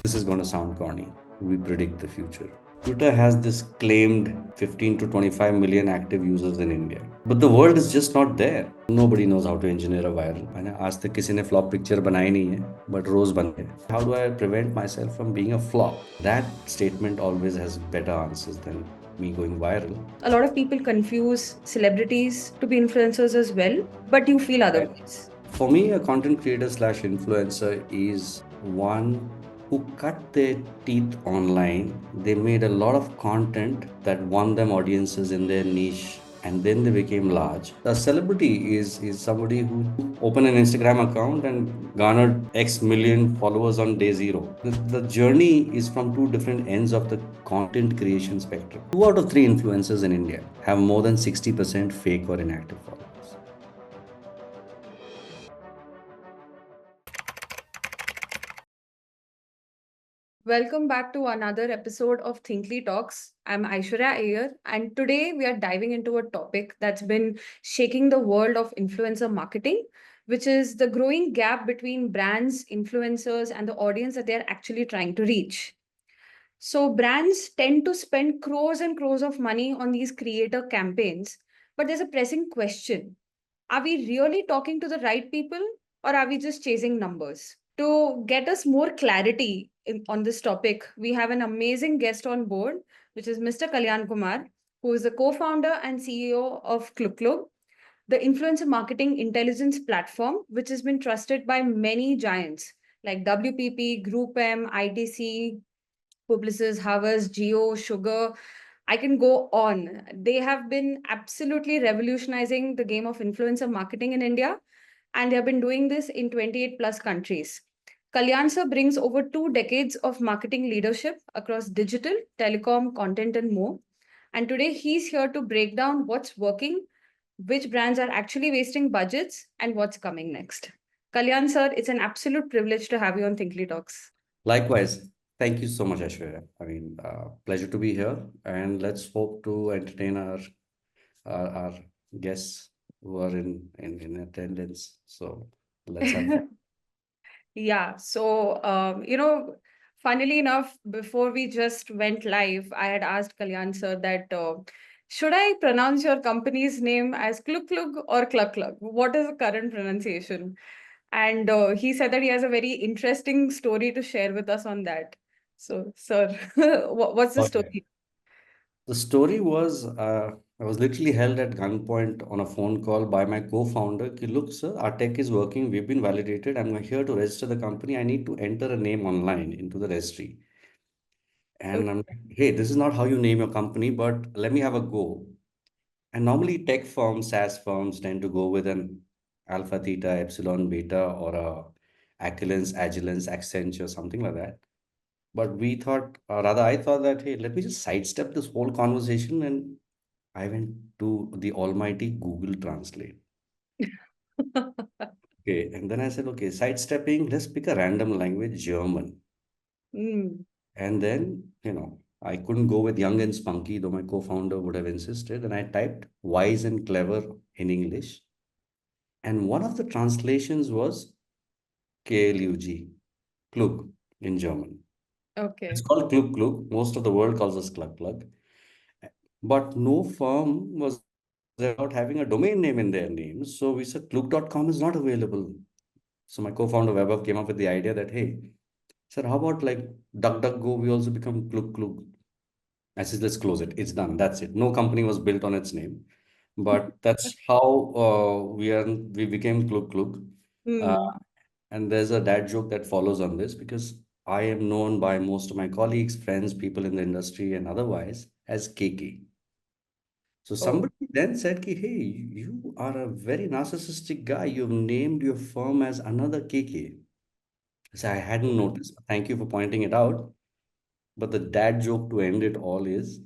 This is going to sound corny. We predict the future. Twitter has this claimed 15 to 25 million active users in India. But the world is just not there. Nobody knows how to engineer a viral. मैंने आज तक किसी ने flop picture बनाई नहीं है, but रोज बन गए. How do I prevent myself from being a flop? That statement always has better answers than me going viral. A lot of people confuse celebrities to be influencers as well, but you feel otherwise. For me, a content creator slash influencer is one who cut their teeth online. They made a lot of content that won them audiences in their niche and then they became large. A celebrity is somebody who opened an Instagram account and garnered X million followers on day zero. The journey is from two different ends of the content creation spectrum. 2 out of 3 influencers in India have more than 60% fake or inactive followers. Welcome back to another episode of Thinkly Talks. I'm Aishwarya Iyer, and today we are diving into a topic that's been shaking the world of influencer marketing, which is the growing gap between brands, influencers, and the audience that they're actually trying to reach. So, brands tend to spend crores and crores of money on these creator campaigns, but there's a pressing question. Are we really talking to the right people, or are we just chasing numbers? To get us more clarity on this topic, we have an amazing guest on board, which is Mr. Kalyan Kumar, who is the co founder and CEO of KlugKlug, the influencer marketing intelligence platform, which has been trusted by many giants like WPP, GroupM, ITC, Publicis, Havas, Geo, Sugar. I can go on. They have been absolutely revolutionizing the game of influencer marketing in India, and they have been doing this in 28 plus countries. Kalyan sir brings over 2 decades of marketing leadership across digital, telecom, content, and more. And today he's here to break down what's working, which brands are actually wasting budgets, and what's coming next. Kalyan sir, it's an absolute privilege to have you on Thinkly Talks. Likewise, thank you so much, Aishwarya. Pleasure to be here, and let's hope to entertain our guests who are in attendance. So let's have fun. Yeah. So, funnily enough, before we just went live, I had asked Kalyan sir that should I pronounce your company's name as KlugKlug or KlugKlug? What is the current pronunciation? And he said that he has a very interesting story to share with us on that. So, sir, what's the Okay. story? The story was I was literally held at gunpoint on a phone call by my co-founder. Ki, look, sir, our tech is working. We've been validated. I'm here to register the company. I need to enter a name online into the registry. And I'm like, hey, this is not how you name your company, but let me have a go. And normally tech firms, SaaS firms tend to go with an alpha, theta, epsilon, beta, or a Acculence, Agilence, Accenture, something like that. But we thought, or rather, I thought that, hey, let me just sidestep this whole conversation. And I went to the almighty Google Translate. Okay. And then I said, okay, sidestepping, let's pick a random language, German. Mm, And then, I couldn't go with young and spunky, though my co-founder would have insisted. And I typed wise and clever in English. And one of the translations was KLUG, Klug in German. It's okay. called KlugKlug. Most of the world calls us KlugKlug. But no firm was about having a domain name in their name. So we said Klug.com is not available. So my co-founder Vaibhav came up with the idea that, hey, sir, how about like DuckDuckGo, we also become KlugKlug. I said, let's close it. It's done. That's it. No company was built on its name. But that's how we became KlugKlug. Uh, Hmm. and there's a dad joke that follows on this because I am known by most of my colleagues, friends, people in the industry, and otherwise as KK. So Oh. somebody then said, ki, hey, you are a very narcissistic guy. You've named your firm as another KK. So I hadn't noticed. Thank you for pointing it out. But the dad joke to end it all is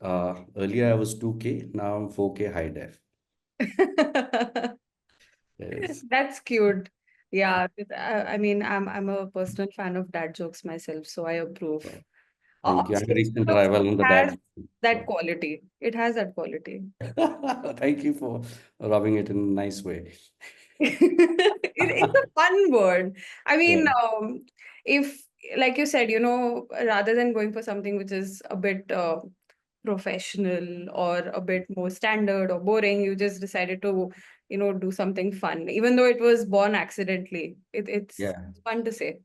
earlier I was 2K, now I'm 4K high def. Yes. That's cute. Yeah, I mean, I'm a personal fan of dad jokes myself, so I approve. So, thank you. I'm a See, recent look, arrival it on the has dad joke. that So quality. It has that quality. thank you for rubbing it in a nice way. It's a fun word. I Yeah. mean, if like you said, rather than going for something which is a bit professional or a bit more standard or boring, you just decided to, do something fun, even though it was born accidentally. It's Yeah. fun to say.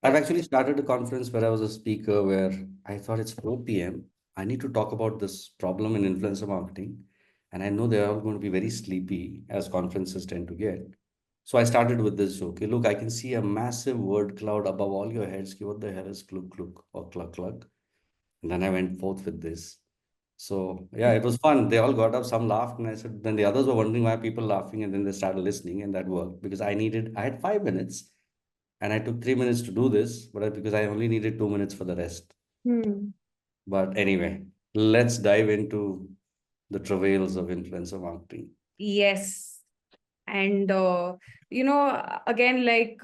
I've Yeah. actually started a conference where I was a speaker where I thought it's 4 p.m. I need to talk about this problem in influencer marketing. And I know they're all going to be very sleepy as conferences tend to get. So I started with this joke. Okay, look, I can see a massive word cloud above all your heads. Okay, what the hell is KlugKlug or KlugKlug? And then I went forth with this. So yeah, it was fun. They all got up, some laughed, and I said, then the others were wondering why people laughing, and then they started listening, and that worked because I had 5 minutes and I took 3 minutes to do this, but because I only needed 2 minutes for the rest. Hmm. But anyway, let's dive into the travails of influencer marketing. Yes. And, again, like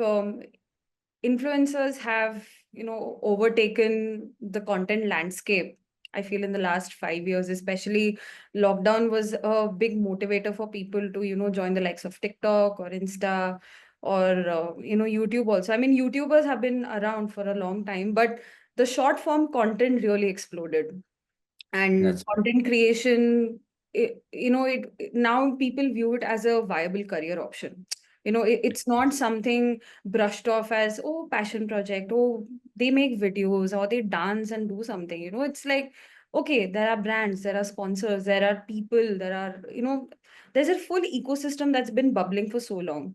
influencers have, overtaken the content landscape. I feel in the last 5 years, especially lockdown was a big motivator for people to, join the likes of TikTok or Insta or, YouTube also. I mean, YouTubers have been around for a long time, but the short form content really exploded. And That's content creation, now people view it as a viable career option. It's not something brushed off as, oh, passion project, oh, they make videos or they dance and do something. It's like, okay, there are brands, there are sponsors, there are people, there's a full ecosystem that's been bubbling for so long.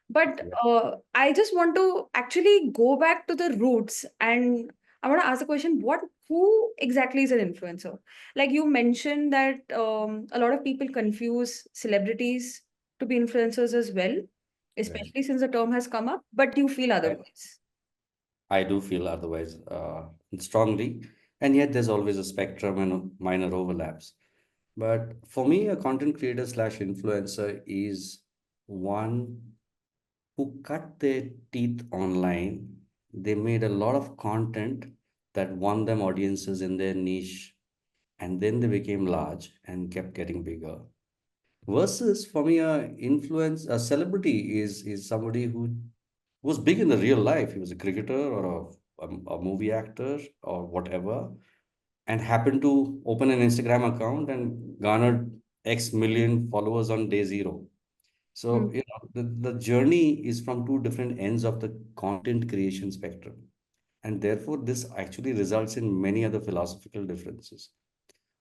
But yeah. I just want to actually go back to the roots, and I want to ask the question, who exactly is an influencer? Like you mentioned that a lot of people confuse celebrities to be influencers as well, Right. especially since the term has come up, but you feel I, otherwise. I do feel otherwise strongly, and yet there's always a spectrum and minor overlaps. But for me, a content creator slash influencer is one who cut their teeth online. They made a lot of content that won them audiences in their niche, and then they became large and kept getting bigger. Versus for me, a celebrity is somebody who was big in the real life. He was a cricketer or a movie actor or whatever, and happened to open an Instagram account and garnered X million followers on day zero. Hmm. So, the journey is from two different ends of the content creation spectrum. And therefore, this actually results in many other philosophical differences.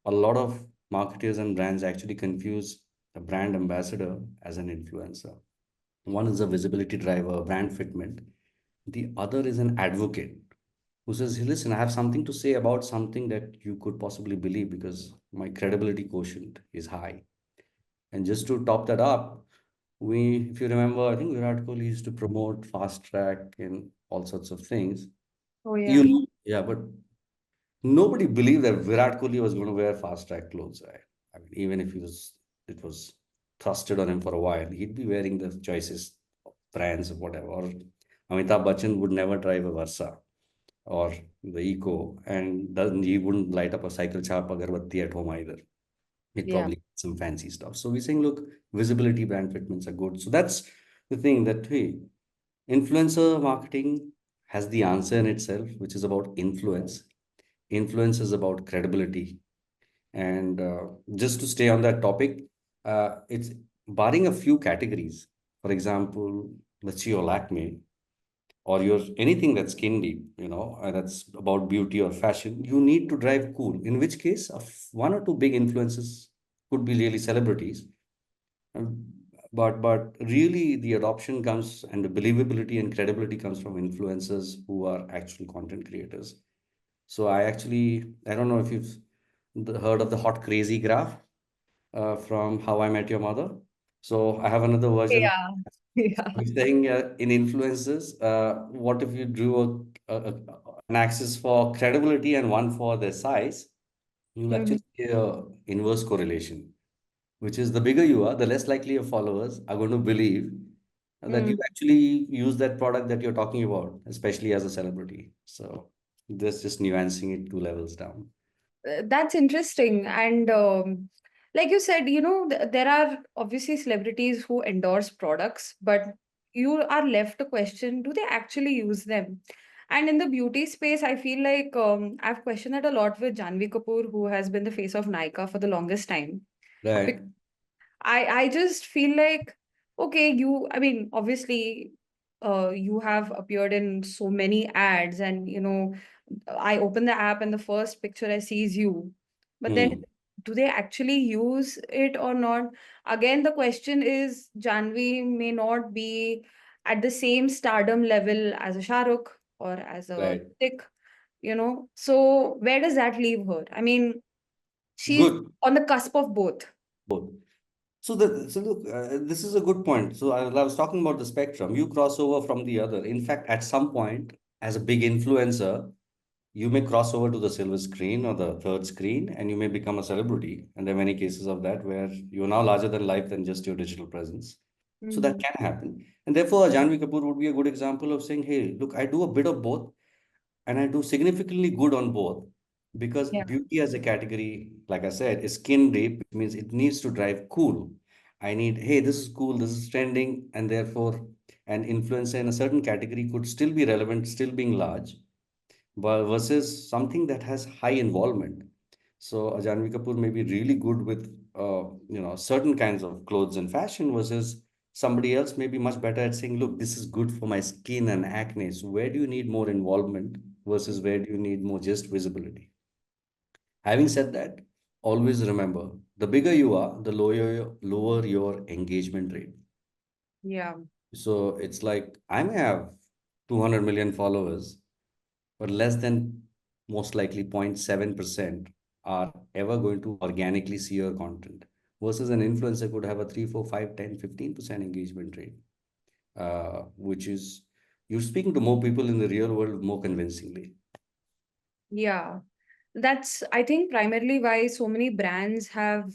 A lot of marketers and brands actually confuse a brand ambassador as an influencer. One is a visibility driver, brand fitment. The other is an advocate who says, "Hey, listen, I have something to say about something that you could possibly believe because my credibility quotient is high." And just to top that up, if you remember, I think Virat Kohli used to promote fast track and all sorts of things. Oh, yeah. You know, yeah, but nobody believed that Virat Kohli was going to wear fast track clothes, right? I mean, even if it was thrusted on him for a while, he'd be wearing the choicest brands or whatever. Or Amitabh Bachchan would never drive a Versa or the Eco, and he wouldn't light up a cycle chap agarbatti at home either. He'd Yeah. probably get some fancy stuff. So we're saying, look, visibility brand fitments are good. So that's the thing that, hey, influencer marketing has the answer in itself, which is about influence. Influence is about credibility. And just to stay on that topic, it's barring a few categories. For example, let's say your Lakme or your anything that's skin deep, that's about beauty or fashion, you need to drive cool. In which case, one or two big influences could be really celebrities. Um, but really, the adoption comes and the believability and credibility comes from influencers who are actual content creators. So I don't know if you've heard of the hot crazy graph from How I Met Your Mother. So I have another version. Yeah. Yeah. I'm saying in influencers, what if you drew an axis for credibility and one for their size? You'll Mhm. actually see a inverse correlation, which is the bigger you are, the less likely your followers are going to believe that you Mm. actually use that product that you're talking about, especially as a celebrity. So this just nuancing it two levels down. That's interesting. And like you said, there are obviously celebrities who endorse products, but you are left to question, do they actually use them? And in the beauty space, I feel like I've questioned it a lot with Janvi Kapoor, who has been the face of Nykaa for the longest time. Right. Bec- I just feel like, okay, I mean, obviously, you have appeared in so many ads, and I open the app and the first picture I see is you. But then, Hmm. do they actually use it or not? Again, the question is, Janvi may not be at the same stardom level as a Shahrukh or as a Right. Hrithik. So where does that leave her? I mean, she's Good. on the cusp of both. Both. So look, this is a good point. So I was talking about the spectrum. You cross over from the other. In fact, at some point, as a big influencer, you may cross over to the silver screen or the third screen, and you may become a celebrity. And there are many cases of that where you're now larger than life than just your digital presence. So that Mhm. can happen. And therefore, Janvi Kapoor would be a good example of saying, hey, look, I do a bit of both and I do significantly good on both because Yeah. beauty as a category, like I said, is skin deep, which means it needs to drive cool. I need, hey, this is cool, this is trending, and therefore an influencer in a certain category could still be relevant, still being large, but versus something that has high involvement. So Janvi Kapoor may be really good with certain kinds of clothes and fashion versus somebody else may be much better at saying, look, this is good for my skin and acne. So where do you need more involvement versus where do you need more just visibility? Having said that, always remember the bigger you are, the lower your engagement rate. Yeah. So it's like I may have 200 million followers, but less than most likely 0.7% are ever going to organically see your content versus an influencer could have a 3, 4, 5, 10, 15% engagement rate, which is you're speaking to more people in the real world more convincingly. Yeah. That's, I think, primarily why so many brands have,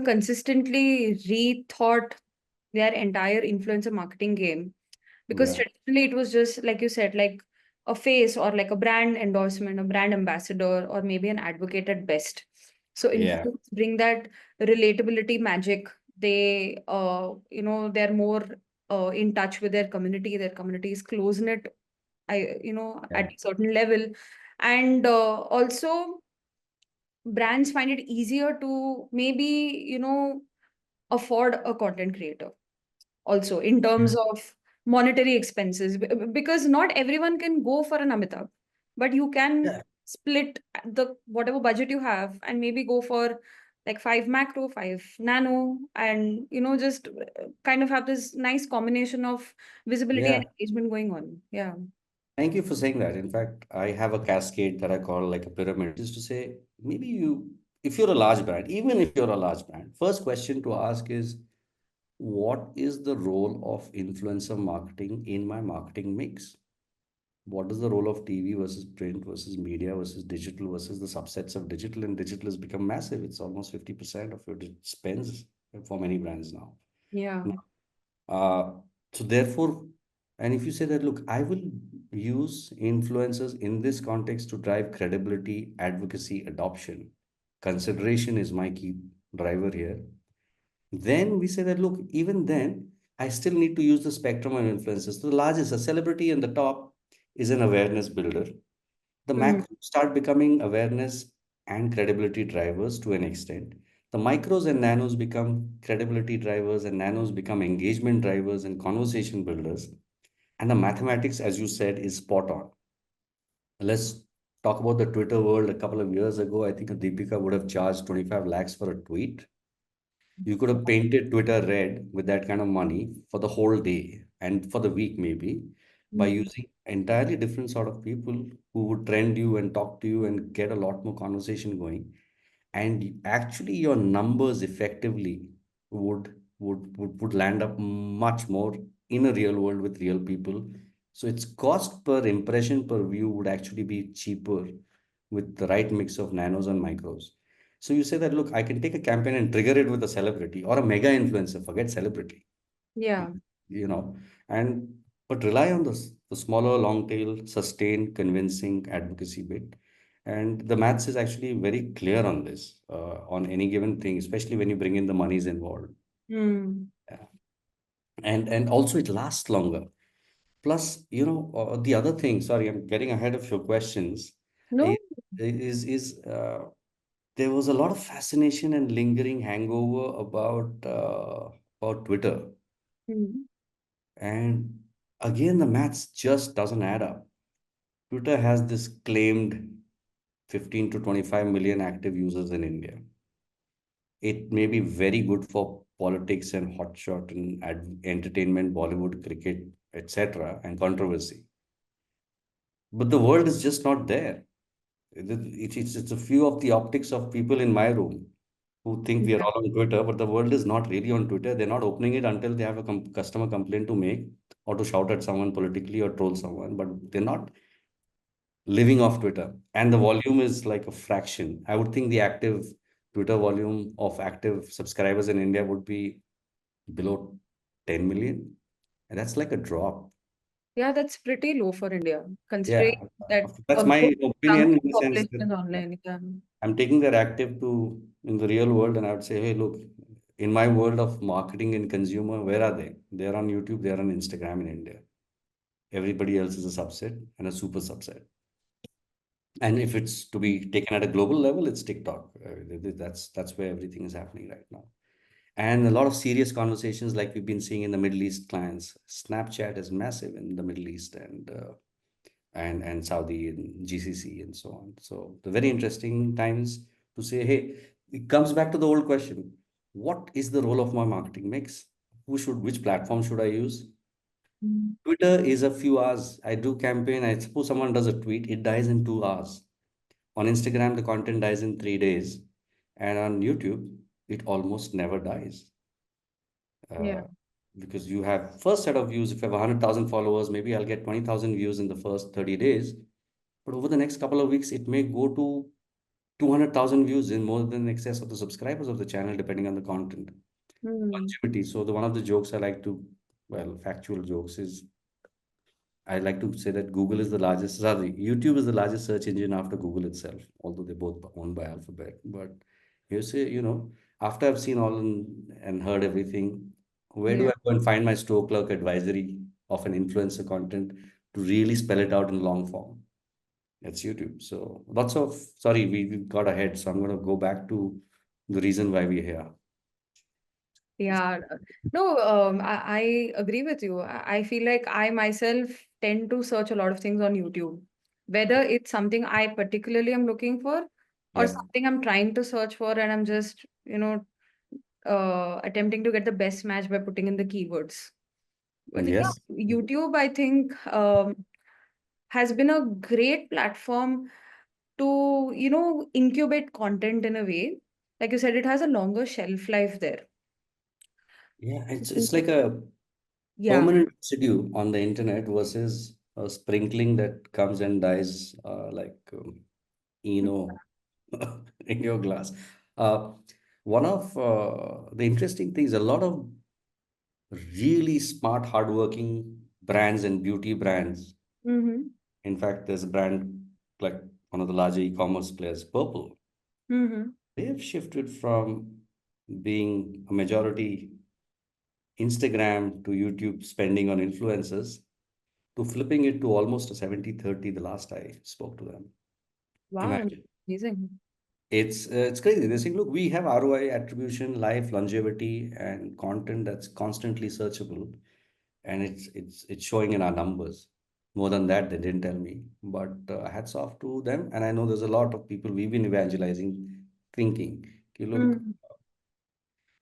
consistently rethought their entire influencer marketing game. Because Yeah, traditionally it was just, like you said, like a face or like a brand endorsement, a brand ambassador, or maybe an advocate at best. So yeah, influencers bring that relatability magic. They're more in touch with their community. Their community is close knit, yeah, at a certain level. And also, brands find it easier to maybe, afford a content creator also in yeah, terms of monetary expenses, because not everyone can go for an Amitabh, but you can yeah. split the whatever budget you have and maybe go for like 5 macro, 5 nano, and just kind of have this nice combination of visibility and Yeah. engagement going on. Yeah. Thank you for saying that. In fact, I have a cascade that I call like a pyramid, which is to say, maybe if you're a large brand, even if you're a large brand, first question to ask is, what is the role of influencer marketing in my marketing mix? What is the role of TV versus print versus media versus digital versus the subsets of digital? And digital has become massive. It's almost 50% of your spends for many brands now. Yeah. Uh, so therefore, and if you say that, look, I will use influencers in this context to drive credibility, advocacy, adoption. Consideration is my key driver here. Then we say that, look, even then, I still need to use the spectrum of influencers. So the largest, a celebrity in the top is an awareness builder. The Mhm. macros start becoming awareness and credibility drivers to an extent. The micros and nanos become credibility drivers, and nanos become engagement drivers and conversation builders. And the mathematics, as you said, is spot on. Let's talk about the Twitter world. A couple of years ago, I think Deepika would have charged 25 lakhs for a tweet. You could have painted Twitter red with that kind of money for the whole day and for the week, maybe, by Mhm. using entirely different sort of people who would trend you and talk to you and get a lot more conversation going. And actually, your numbers effectively would land up much more in a real world with real people. So its cost per impression per view would actually be cheaper with the right mix of nanos and micros. So you say that, look, I can take a campaign and trigger it with a celebrity or a mega influencer, forget celebrity, Yeah. you know, and but rely on the smaller, long tail, sustained, convincing advocacy bit. And the maths is actually very clear on this, on any given thing, especially when you bring in the monies involved. Mm. Yeah. And also it lasts longer. Plus, the other thing, sorry, I'm getting ahead of your questions, No. i- there was a lot of fascination and lingering hangover about Twitter. Hmm. And again, the maths just doesn't add up. Twitter has this claimed 15 to 25 million active users in India. It may be very good for politics and hotshot and entertainment, Bollywood, cricket, etc., and controversy. But the world is just not there. It's a few of the optics of people in my room who think we are Yeah. all on Twitter, but the world is not really on Twitter. They're not opening it until they have a customer complaint to make or to shout at someone politically or troll someone, but they're not living off Twitter. And the volume is like a fraction. I would think the active Twitter volume of active subscribers in India would be below 10 million. And that's like a drop. Yeah, that's pretty low for India, considering Yeah, that that's a my good chunk opinion in of the the sense population that is online. Yeah. I'm taking that active to in the real world, and I would say, hey, look, in my world of marketing and consumer, where are they? They're on YouTube, they're on Instagram in India. Everybody else is a subset and a super subset. And if it's to be taken at a global level, it's TikTok. That's where everything is happening right now. And a lot of serious conversations like we've been seeing in the Middle East clients. Snapchat is massive in the Middle East and Saudi and GCC and so on. So the very interesting times to say, hey, it comes back to the old question: what is the role of my marketing mix? Which platform should I use? Mm. Twitter is a few hours. I do campaign. I suppose someone does a tweet, it dies in 2 hours. On Instagram, the content dies in 3 days, and on YouTube, it almost never dies. Yeah. Uh, because you have first set of views. If you have 100,000 followers, maybe I'll get 20,000 views in the first 30 days. But over the next couple of weeks, it may go to 200,000 views in more than excess of the subscribers of the channel, depending on the content. Mm. Longevity. So the one of the jokes I like to, well, factual jokes is I like to say that Google is the largest, sorry, YouTube is the largest search engine after Google itself, although they're both owned by Alphabet. But you say, after I've seen all and heard everything, where do Yeah. I go and find my store clerk advisory of an influencer content to really spell it out in long form? It's YouTube. So lots of, sorry, we got ahead. So I'm going to go back to the reason why we're here. Yeah. No, I agree with you. I feel like I myself tend to search a lot of things on YouTube, whether it's something I particularly am looking for or Yep. something I'm trying to search for, and I'm just, attempting to get the best match by putting in the keywords. But yeah, Yes. YouTube, I think, has been a great platform to, incubate content in a way. Like you said, it has a longer shelf life there. Yeah. So It's people, like a yeah. permanent residue on the internet versus a sprinkling that comes and dies like in your glass. Uh, One of the interesting things, a lot of really smart, hardworking brands and beauty brands. Mm-hmm. In fact, there's a brand like one of the larger e-commerce players, Purple. Mm-hmm. They've shifted from being a majority Instagram to YouTube spending on influencers to flipping it to almost a 70-30 the last I spoke to them. Wow, Imagine. amazing. It's crazy. They're saying, look, we have ROI, attribution, life, longevity, and content that's constantly searchable, and it's showing in our numbers. More than that, they didn't tell me. But hats off to them. And I know there's a lot of people we've been evangelizing, thinking, okay, look, Mm.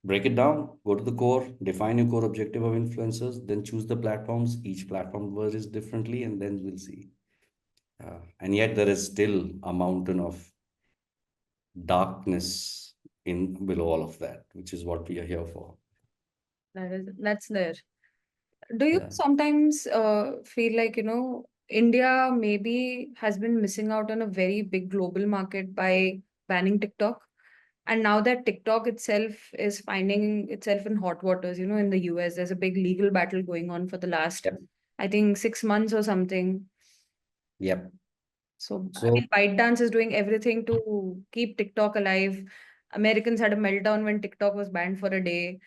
break it down, go to the core, define your core objective of influencers, then choose the platforms. Each platform versions differently, and then we'll see. And yet there is still a mountain of darkness in below all of that, which is what we are here for. That's there. Do you Yeah. sometimes feel like, India maybe has been missing out on a very big global market by banning TikTok? And now that TikTok itself is finding itself in hot waters, in the US, there's a big legal battle going on for the last, Yep. I think, 6 months or something. Yep. So, I So mean, ByteDance is doing everything to keep TikTok alive. Americans had a meltdown when TikTok was banned for a day. they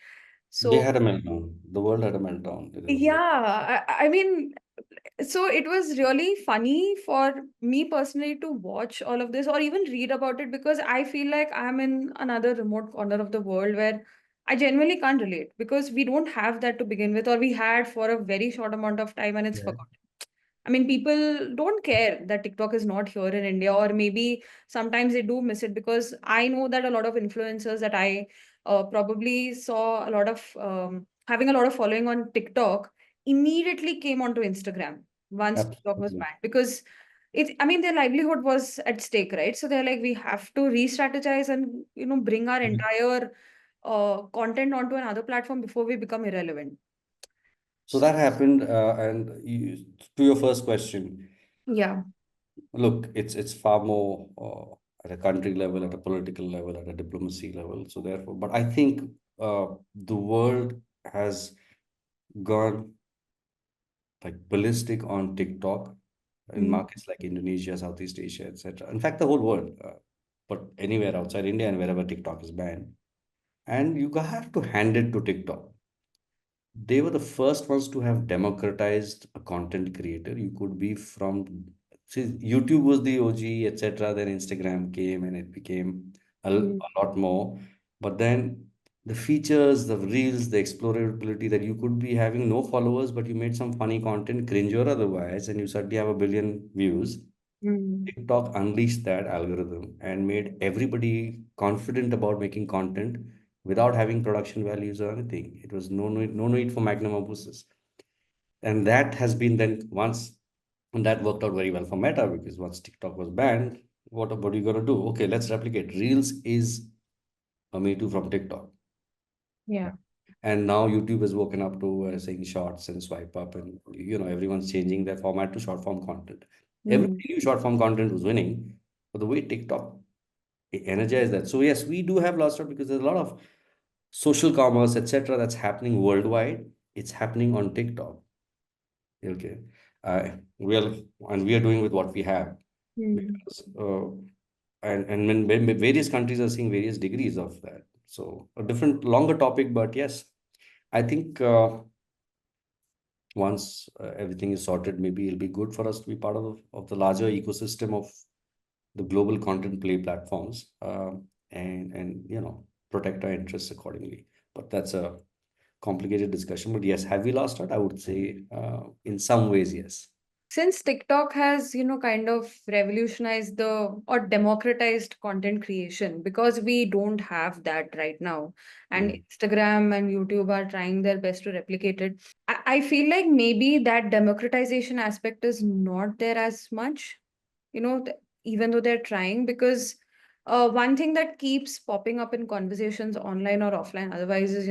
So, had a meltdown. The world had a meltdown. It was like, yeah, I mean, So it was really funny for me personally to watch all of this or even read about it, because I feel like I'm in another remote corner of the world where I genuinely can't relate, because we don't have that to begin with, or we had for a very short amount of time and it's Yeah. forgotten. I mean, people don't care that TikTok is not here in India, or maybe sometimes they do miss it, because I know that a lot of influencers that I probably saw a lot of having a lot of following on TikTok immediately came onto Instagram once TikTok was Absolutely. banned, because I mean, their livelihood was at stake, right? So they're like, we have to re-strategize and, bring our entire content onto another platform before we become irrelevant. So that happened, and to your first question, Yeah. look, it's far more at a country level, at a political level, at a diplomacy level. So therefore, but I think the world has gone like ballistic on TikTok in Mm, markets like Indonesia, Southeast Asia, etc. In fact, the whole world, but anywhere outside India and wherever TikTok is banned. And you have to hand it to TikTok. They were the first ones to have democratized a content creator. You could be from, see, YouTube was the OG, etc. Then Instagram came and it became mm, a lot more. But then the features, the reels, the explorability that you could be having no followers, but you made some funny content, cringe or otherwise, and you suddenly have a billion views. mm, TikTok unleashed that algorithm and made everybody confident about making content without having production values or anything. It was no need for magnum opuses. And that has been then once, and that worked out very well for Meta because once TikTok was banned, what are you going to do? Okay, let's replicate. Reels is a Me Too from TikTok. yeah. And now YouTube has woken up to saying shorts and swipe up, and everyone's changing their format to short form content. Mm, Everybody knew short form content was winning, but the way TikTok energized that. So yes, we do have lost out because there's a lot of social commerce, etc., that's happening worldwide. It's happening on TikTok. Okay, uh, we are and we are doing with what we have mm. because when various countries are seeing various degrees of that. So a different longer topic, but yes, I think. Once everything is sorted, maybe it'll be good for us to be part of the larger ecosystem of the global content play platforms, and protect our interests accordingly. But that's a complicated discussion. But yes, have we lost out? I would say in some ways, yes. Since TikTok has, kind of revolutionized or democratized content creation, because we don't have that right now, and Mm. Instagram and YouTube are trying their best to replicate it. I feel like maybe that democratization aspect is not there as much, even though they're trying, because one thing that keeps popping up in conversations online or offline otherwise is,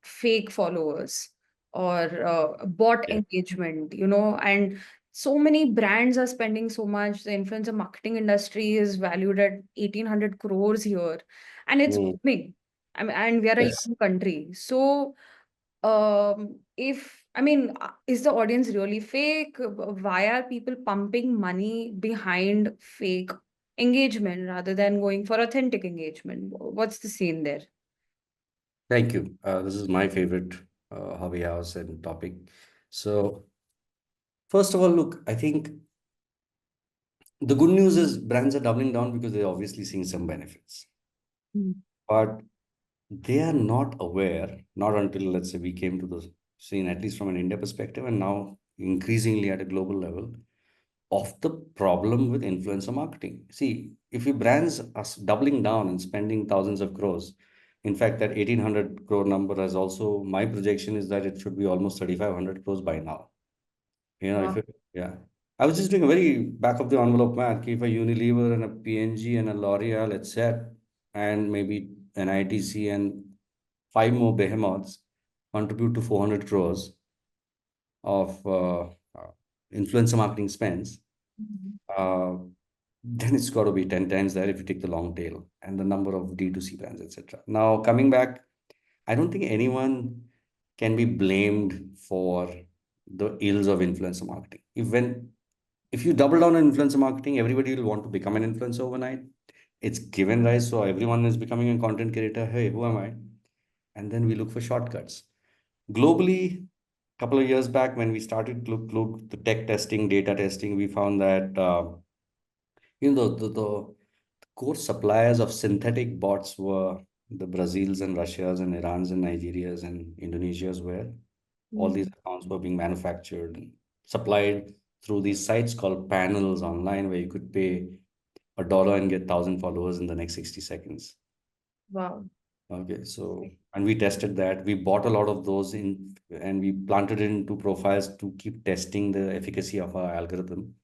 fake followers or bot Yeah. engagement, and so many brands are spending so much. The influencer marketing industry is valued at 1,800 crores here, and it's Mm. booming. I mean, and we are a Yes. young country. So, if I mean, is the audience really fake? Why are people pumping money behind fake engagement rather than going for authentic engagement? What's the scene there? Thank you. This is my favorite hobby house and topic. So first of all, look, I think the good news is brands are doubling down because they're obviously seeing some benefits. Mm. But they are not aware, not until let's say we came to the scene, at least from an India perspective, and now increasingly at a global level, of the problem with influencer marketing. See, if your brands are doubling down and spending thousands of crores, in fact, that 1,800 crore number has also, my projection is that it should be almost 3,500 crores by now. If Wow. it, yeah. I was just doing a very back of the envelope math. If a Unilever and a P&G and a L'Oreal, etc., and maybe an ITC and five more behemoths contribute to 400 crores of influencer marketing spends, Mhm. uh, then it's got to be 10 times that if you take the long tail and the number of D2C brands, etc. Now, coming back, I don't think anyone can be blamed for the ills of influencer marketing. If you double down on influencer marketing, everybody will want to become an influencer overnight. It's given rise, so everyone is becoming a content creator. Hey, who am I? And then we look for shortcuts. Globally, couple of years back when we started KlugKlug, the tech testing, data testing, we found that the core suppliers of synthetic bots were the Brazils and Russias and Irans and Nigerias and Indonesias, where all these Mm. accounts were being manufactured and supplied through these sites called panels online, where you could pay $1 and get 1,000 followers in the next 60 seconds. Wow. Okay, so and we tested that. We bought a lot of those in and we planted it into profiles to keep testing the efficacy of our algorithm.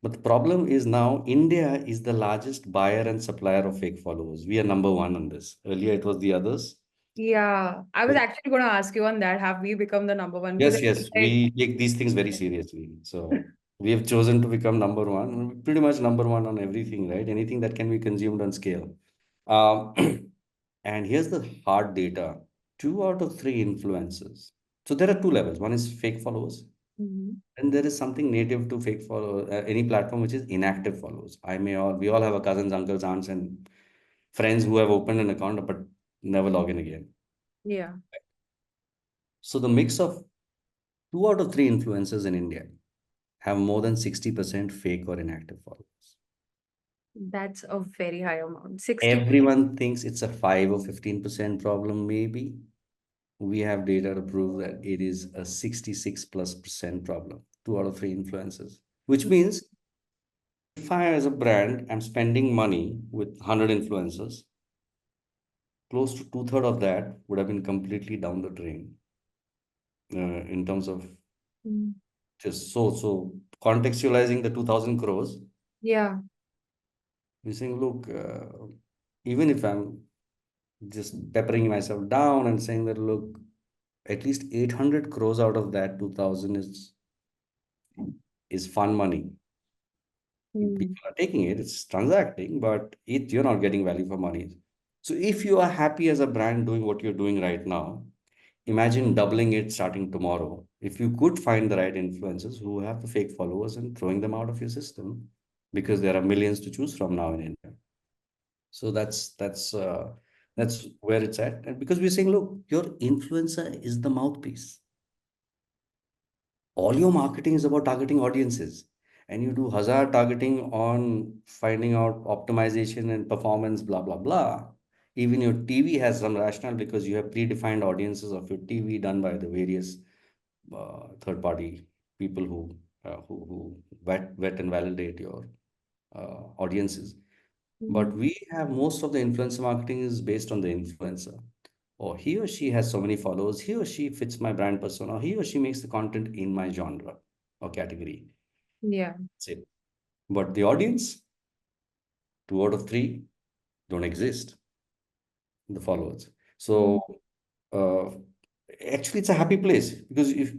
But the problem is now India is the largest buyer and supplier of fake followers. We are number one on this. Earlier it was the others. Yeah, I was actually going to ask you on that. Have we become the number one? Because Yes, it feels yes, like, we take these things very seriously. So we have chosen to become number one, pretty much number one on everything, right? Anything that can be consumed on scale. Um, and here's the hard data. Two out of three influencers. So there are two levels. One is fake followers, Mhm. and there is something native to fake follow any platform, which is inactive followers. We all have a cousins, uncles, aunts, and friends who have opened an account but never log in again. Yeah, So the mix of two out of three influencers in India have more than 60% fake or inactive followers. that's a very high amount. 60. Everyone thinks it's a 5 or 15% problem, maybe. We have data to prove that it is a 66 plus percent problem, two out of three influencers. Which means if I, as a brand, am spending money with 100 influencers, close to two-thirds of that would have been completely down the drain in terms of Mm. just so contextualizing the 2000 crores. Yeah. We're saying, look, even if I'm just peppering myself down and saying that, look, at least 800 crores out of that 2000 is fun money. Mm. People are taking it, it's transacting, but you're not getting value for money. So if you are happy as a brand doing what you're doing right now, imagine doubling it starting tomorrow. If you could find the right influencers who have the fake followers and throwing them out of your system, because there are millions to choose from now in India. So that's where it's at. And because we're saying, look, your influencer is the mouthpiece. All your marketing is about targeting audiences, and you do hazard targeting on finding out optimization and performance, blah blah blah. Even your TV has some rationale because you have predefined audiences of your TV done by the various third party people who vet and validate your audiences. Mm. But we have most of the influencer marketing is based on the influencer, or he or she has so many followers, he or she fits my brand persona, or he or she makes the content in my genre or category. Yeah. That's it. But the audience, two out of three don't exist, the followers. Mm. So uh, actually, it's a happy place because if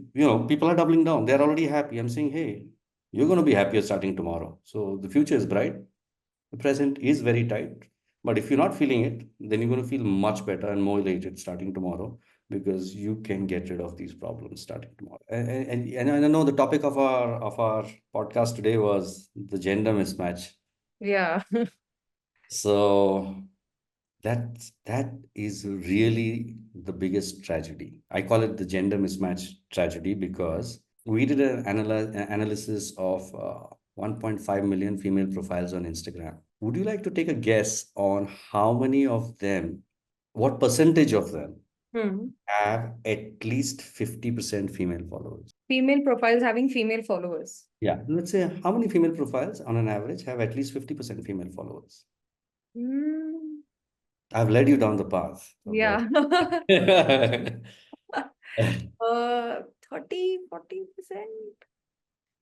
people are doubling down, they're already happy. I'm saying, hey, you're going to be happier starting tomorrow. So the future is bright. The present is very tight. But if you're not feeling it, then you're going to feel much better and more elated starting tomorrow because you can get rid of these problems starting tomorrow. And I know the topic of our podcast today was the gender mismatch. Yeah. So that is really the biggest tragedy. I call it the gender mismatch tragedy because we did an analysis of 1.5 million female profiles on Instagram. Would you like to take a guess on how many of them, what percentage of them Hmm. have at least 50% female followers? Female profiles having female followers. Yeah, let's say how many female profiles on an average have at least 50% female followers? Mm. I've led you down the path of Yeah. that. 30, 40%.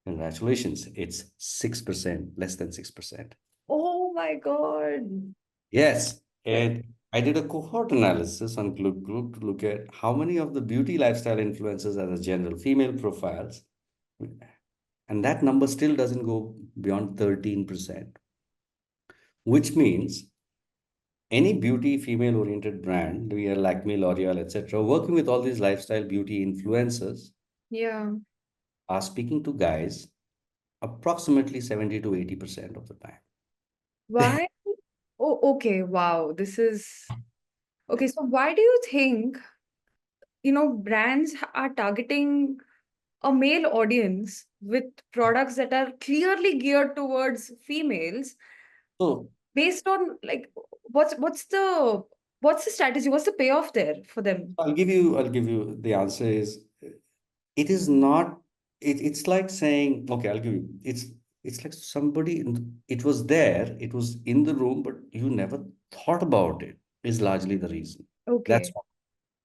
Congratulations, it's 6%, less than 6%. Oh my God. Yes, Yeah. and I did a cohort analysis on KlugKlug to look at how many of the beauty lifestyle influencers as a general female profiles, and that number still doesn't go beyond 13%, which means any beauty female oriented brand, we are Lakme, L'Oreal, etc., working with all these lifestyle beauty influencers Yeah. are speaking to guys approximately 70 to 80% of the time. Why? Oh, okay. Wow. This is okay. So why do you think brands are targeting a male audience with products that are clearly geared towards females So based on like what's the strategy? What's the payoff there for them? I'll give you the answer is it is not it's like saying, okay, I'll give you it's like somebody it was there, it was in the room, but you never thought about it is largely the reason. That's Okay. all.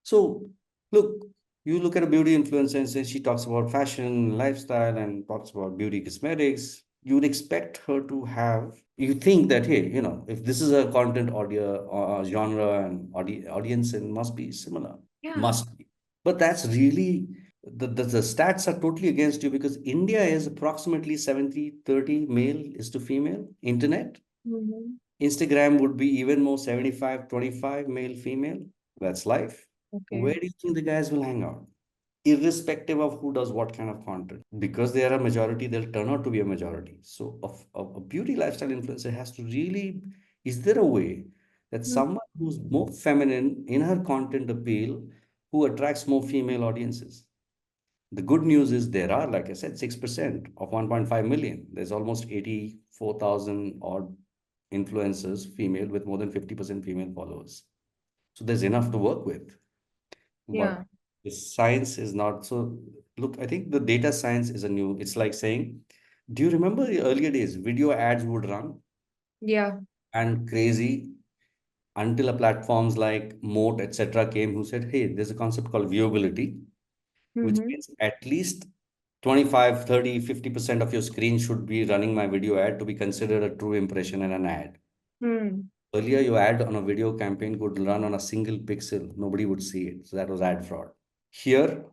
So look, you look at a beauty influencer and say she talks about fashion, lifestyle, and talks about beauty cosmetics. You'd expect her to have, you think that, hey, if this is a content audio genre and audience, it must be similar. Yeah. Must be. But that's really, the stats are totally against you because India is approximately 70-30 male is to female. Internet, Mm-hmm. Instagram would be even more 75-25 male female. That's life. Where Okay. do you think the guys will hang out? Irrespective of who does what kind of content. Because they are a majority, they'll turn out to be a majority. So a beauty lifestyle influencer has to really, is there a way that Mm. someone who's more feminine in her content appeal, who attracts more female audiences? The good news is there are, like I said, 6% of 1.5 million. There's almost 84,000 odd influencers, female, with more than 50% female followers. So there's enough to work with. But Yeah. the science is not so. Look, I think the data science is a new, it's like saying, do you remember the earlier days? Video ads would run Yeah. and crazy until a platforms like Moat, etc., came who said, hey, there's a concept called viewability, which Mm-hmm. means at least 25, 30, 50% of your screen should be running my video ad to be considered a true impression and an ad. Hmm. Earlier, your ad on a video campaign could run on a single pixel. Nobody would see it. So that was ad fraud. Here,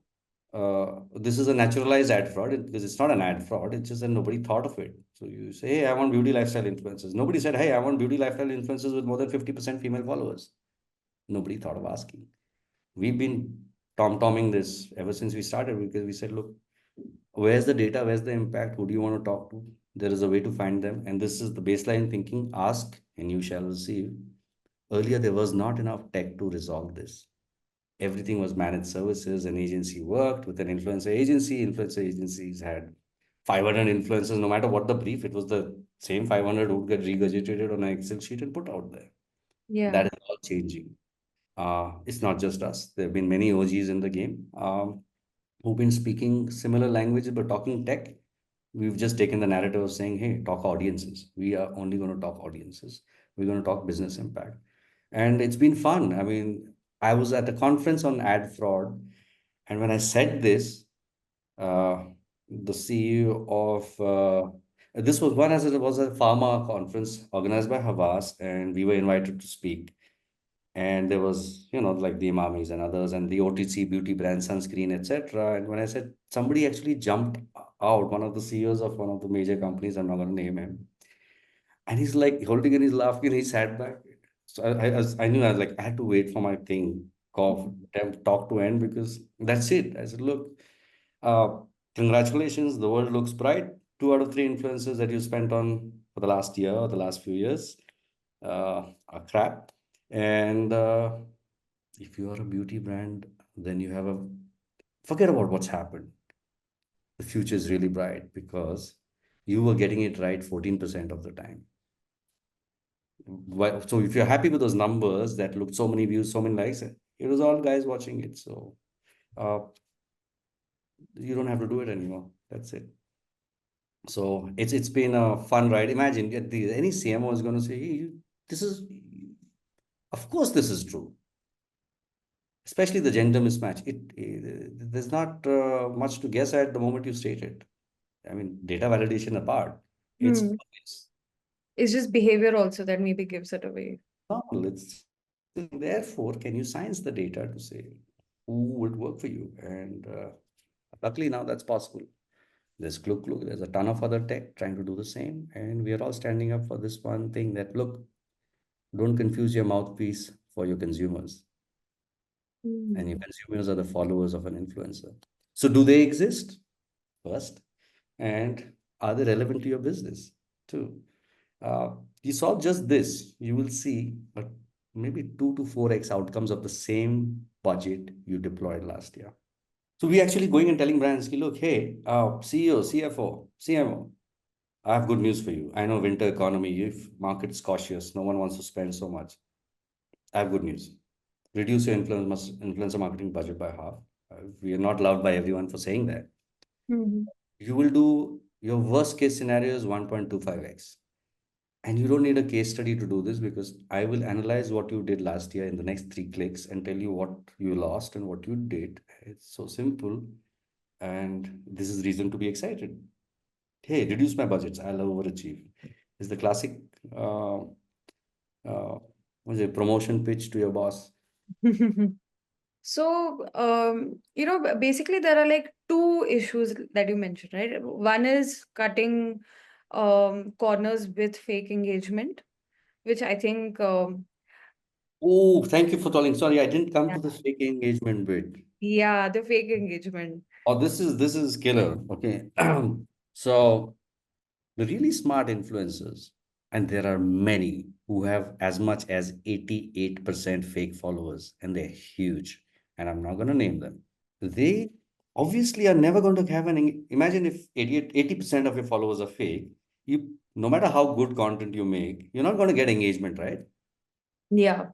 this is a naturalized ad fraud because it's not an ad fraud. It's just that nobody thought of it. So you say, hey, I want beauty lifestyle influencers. Nobody said, hey, I want beauty lifestyle influencers with more than 50% female followers. Nobody thought of asking. We've been tom-tomming this ever since we started because we said, look, where's the data? Where's the impact? Who do you want to talk to? There is a way to find them. And this is the baseline thinking, ask and you shall receive. Earlier, there was not enough tech to resolve this. Everything was managed services. An agency worked with an influencer agency. Influencer agencies had 500 influencers. No matter what the brief, it was the same 500 who would get regurgitated on an Excel sheet and put out there. Yeah. That is all changing. It's not just us. There have been many OGs in the game who've been speaking similar languages but talking tech. We've just taken the narrative of saying, hey, talk audiences. We are only going to talk audiences. We're going to talk business impact. And it's been fun. I mean, I was at a conference on ad fraud. And when I said this, uh, the CEO of this was one as it was a pharma conference organized by Havas, and we were invited to speak. And there was, like the Imamis and others, and the OTC beauty brand, sunscreen, etc. And when I said somebody actually jumped out, one of the CEOs of one of the major companies, I'm not going to name him, and he's like holding and he's laughing and he sat back. So I knew I was like, I had to wait for my thing, cough, talk to end because that's it. I said, look, uh, congratulations, the world looks bright. 2 out of 3 influences that you spent on for the last year or the last few years are crap. And if you are a beauty brand, then you have a forget about what's happened. The future is really bright because you were getting it right 14% of the time. So if you're happy with those numbers that looked so many views, so many likes, it was all guys watching it. So uh, you don't have to do it anymore. That's it. So it's been a fun ride. Imagine any CMO is going to say, hey, this is, of course, this is true. Especially the gender mismatch. There's not much to guess at the moment you state it. I mean, data validation apart, it's Hmm. obvious. It's just behavior also that maybe gives it away. Normal. It's therefore, can you science the data to say who would work for you? And luckily now that's possible. There's KlugKlug, there's a ton of other tech trying to do the same, and we are all standing up for this one thing that look, don't confuse your mouthpiece for your consumers, and your Hmm. consumers are the followers of an influencer. So do they exist first, and are they relevant to your business too? You solve just this, you will see. maybe 2 to 4x outcomes of the same budget you deployed last year. So we actually going and telling brands, "Ki, look, hey, CEO, CFO, CMO, I have good news for you. I know winter economy, if market's cautious, no one wants to spend so much. I have good news. Reduce your influencer marketing budget by half. We are not loved by everyone for saying that. Hmm. You will do your worst case scenario is 1.25x. And you don't need a case study to do this because I will analyze what you did last year in the next 3 clicks and tell you what you lost and what you did. It's so simple. And this is reason to be excited. Hey, reduce my budgets. I'll overachieve. Is the classic uh, uh, what's it, promotion pitch to your boss. So, basically, there are like two issues that you mentioned, right? One is cutting corners with fake engagement, which I think, Oh, thank you for telling. Sorry, I didn't come yeah, to the fake engagement bit. yeah, the fake engagement. Oh, this is killer. Okay. So the really smart influencers, and there are many who have as much as 88% fake followers, and they're huge. And I'm not going to name them. They obviously are never going to have imagine if 80% of your followers are fake. You, no matter how good content you make, you're not going to get engagement, right? Yeah.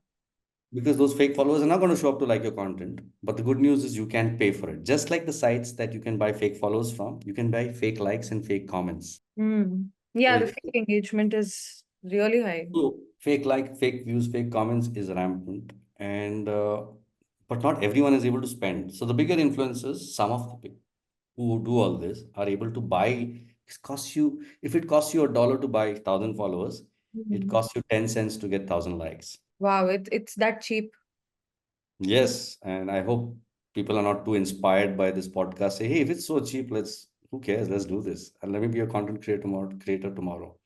Because those fake followers are not going to show up to like your content. But the good news is you can pay for it. Just like the sites that you can buy fake followers from, you can buy fake likes and fake comments. Mm. So, Yeah, the fake engagement is really high. so fake like, fake views, fake comments is rampant, and but not everyone is able to spend. So the bigger influencers, some of the who do all this are able to buy. It costs you if it costs you $1 to buy 1,000 followers, it Mhm. costs you 10 cents to get 1,000 likes. Wow, it's that cheap. Yes, and I hope people are not too inspired by this podcast. Say, hey, if it's so cheap, let's who cares? Let's do this, and let me be a content creator tomorrow. Creator tomorrow.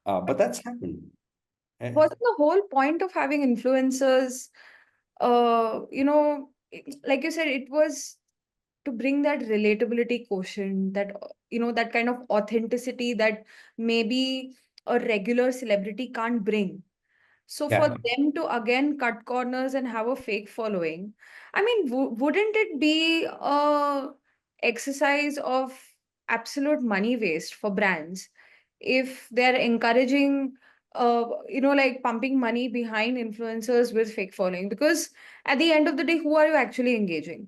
But that's happened. Eh, Wasn't the whole point of having influencers, like you said, it was to bring that relatability quotient, that, that kind of authenticity that maybe a regular celebrity can't bring. So for Yeah. them to again cut corners and have a fake following, I mean, wouldn't it be a exercise of absolute money waste for brands if they're encouraging, like pumping money behind influencers with fake following? Because at the end of the day, who are you actually engaging?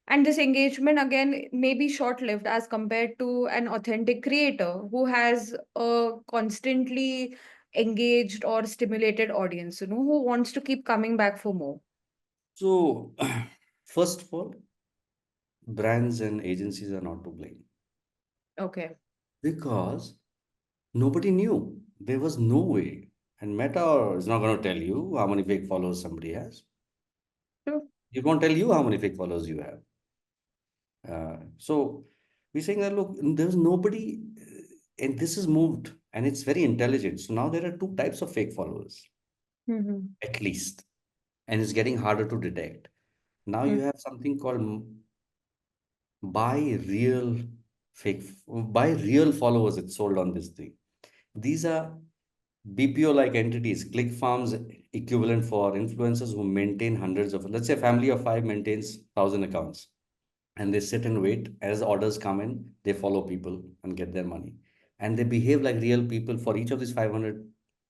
And this engagement again may be short-lived as compared to an authentic creator who has a constantly engaged or stimulated audience, who wants to keep coming back for more. So, first of all, brands and agencies are not to blame Okay. because nobody knew. There was no way. And Meta is not going to tell you how many fake followers somebody has. True. It won't tell you how many fake followers you have. So we're saying that look, there's nobody, and this is moved, and it's very intelligent. So now there are two types of fake followers, Mm-hmm. at least, and it's getting harder to detect. Now you have something called buy real fake, buy real followers. It's sold on this thing. These are BPO like entities, click farms equivalent for influencers who maintain hundreds of, let's say, a family of five maintains 1,000 accounts, and they sit and wait as orders come in. They follow people and get their money, and they behave like real people. For each of these 500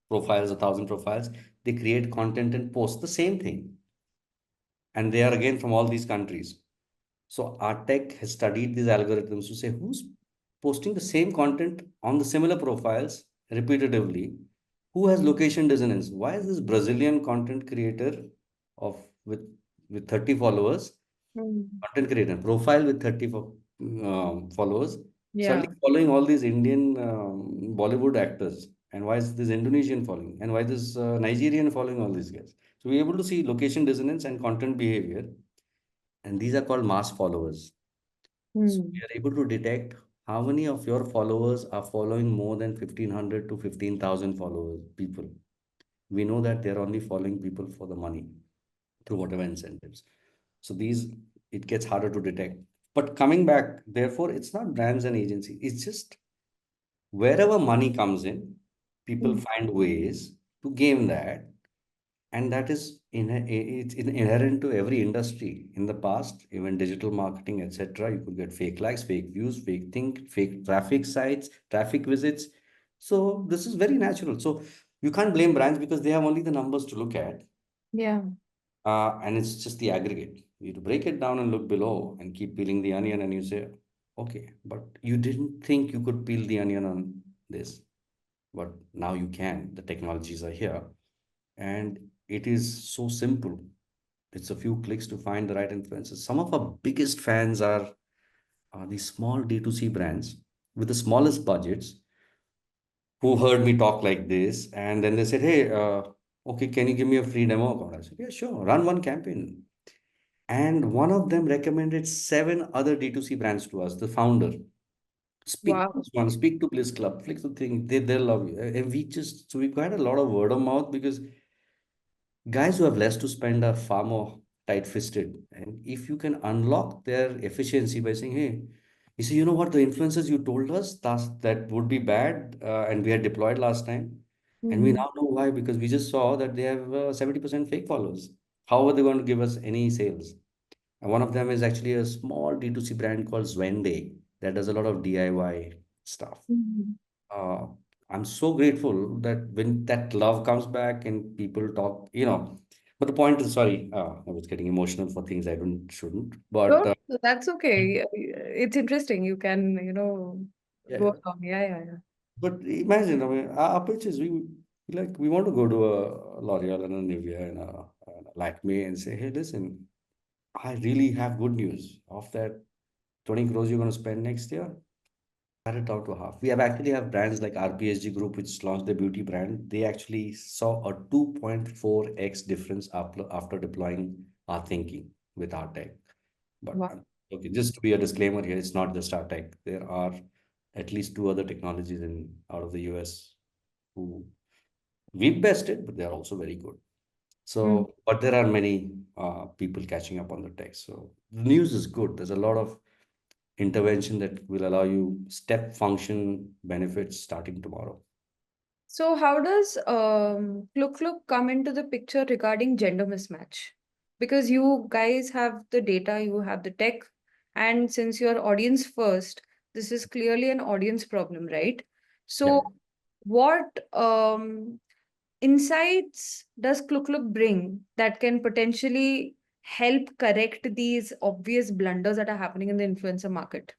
profiles, 1,000 profiles, they create content and post the same thing, and they are again from all these countries. So our tech has studied these algorithms to say who's posting the same content on the similar profiles repetitively, who has location dissonance. Why is this Brazilian content creator of with 30 followers, Mm. content creator profile with 30 followers, Yeah. suddenly following all these Indian Bollywood actors? And why is this Indonesian following? And why this Nigerian following all these guys? So we're able to see location dissonance and content behavior, and these are called mass followers. So we Mm. are able to detect how many of your followers are following more than 1,500 to 15,000 followers people. We know that they're only following people for the money through whatever incentives. So these, it gets harder to detect. But coming back, therefore, it's not brands and agencies. It's just wherever money comes in, people Mm. find ways to game that. And that is it's inherent to every industry. In the past, even digital marketing, etc., you could get fake likes, fake views, fake think, fake traffic sites, traffic visits. So this is very natural. So you can't blame brands because they have only the numbers to look at, Yeah. and it's just the aggregate. You to break it down and look below and keep peeling the onion, and you say, okay, but you didn't think you could peel the onion on this, but now you can. The technologies are here, and it is so simple. It's a few clicks to find the right influencers. Some of our biggest fans are these small D2C brands with the smallest budgets who heard me talk like this. And then they said, hey, okay, can you give me a free demo account? I said, yeah, sure, run one campaign. And one of them recommended seven other D2C brands to us, the founder. Speak to Wow. this one, speak to Bliss Club, flick the thing, they'll love you. And so we got a lot of word of mouth because guys who have less to spend are far more tight-fisted. And if you can unlock their efficiency by saying, hey, you see, you know what, the influencers you told us that would be bad, and we had deployed last time. And we Mhm. now know why, because we just saw that they have 70% fake followers. How are they going to give us any sales? And one of them is actually a small D2C brand called Zwende that does a lot of DIY stuff. Mhm. uh, I'm so grateful that when that love comes back and people talk, but the point is, sorry, I was getting emotional for things I don't shouldn't, but No, that's okay. It's interesting. You can, yeah, go yeah. along. Yeah, yeah, yeah. But imagine, I mean, our pitches, we want to go to a L'Oreal and a Nivea and a Lakme and say, hey, listen, I really have good news. Of that 20 crores you're going to spend next year, cut it down to half. We have brands like RPSG Group, which launched their beauty brand. They actually saw a 2.4x difference after deploying our thinking with our tech. But Wow. okay, just to be a disclaimer here, it's not just our tech. There are at least two other technologies in out of the US who we've bested, but they're also very good. Mm. So, but there are many people catching up on the tech. So the news is good. There's a lot of intervention that will allow you step function benefits starting tomorrow. So, how does KlugKlug come into the picture regarding gender mismatch? Because you guys have the data, you have the tech, and since you're audience first, this is clearly an audience problem, right? Yeah. So, what insights does KlugKlug bring that can potentially help correct these obvious blunders that are happening in the influencer market?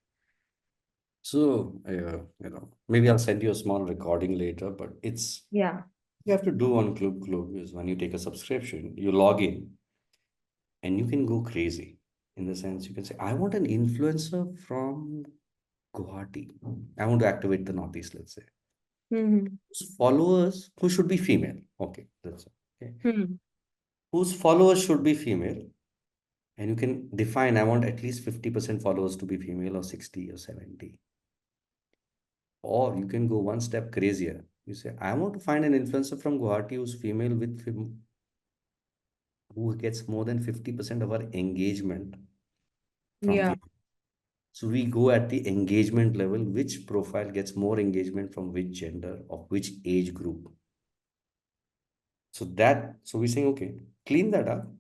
So, maybe I'll send you a small recording later, but Yeah. you have to do on KlugKlug is when you take a subscription, you log in and you can go crazy. In the sense, you can say, I want an influencer from Guwahati. I want to activate the Northeast, let's say. Mm-hmm. Whose followers, who should be female. Okay, that's it. Okay. Hmm. Whose followers should be female. And you can define, I want at least 50% followers to be female or 60 or 70. Or you can go one step crazier. You say, I want to find an influencer from Guwahati who's female who gets more than 50% of our engagement from Yeah. female. So we go at the engagement level, which profile gets more engagement from which gender of which age group. So we're saying, okay, clean that up.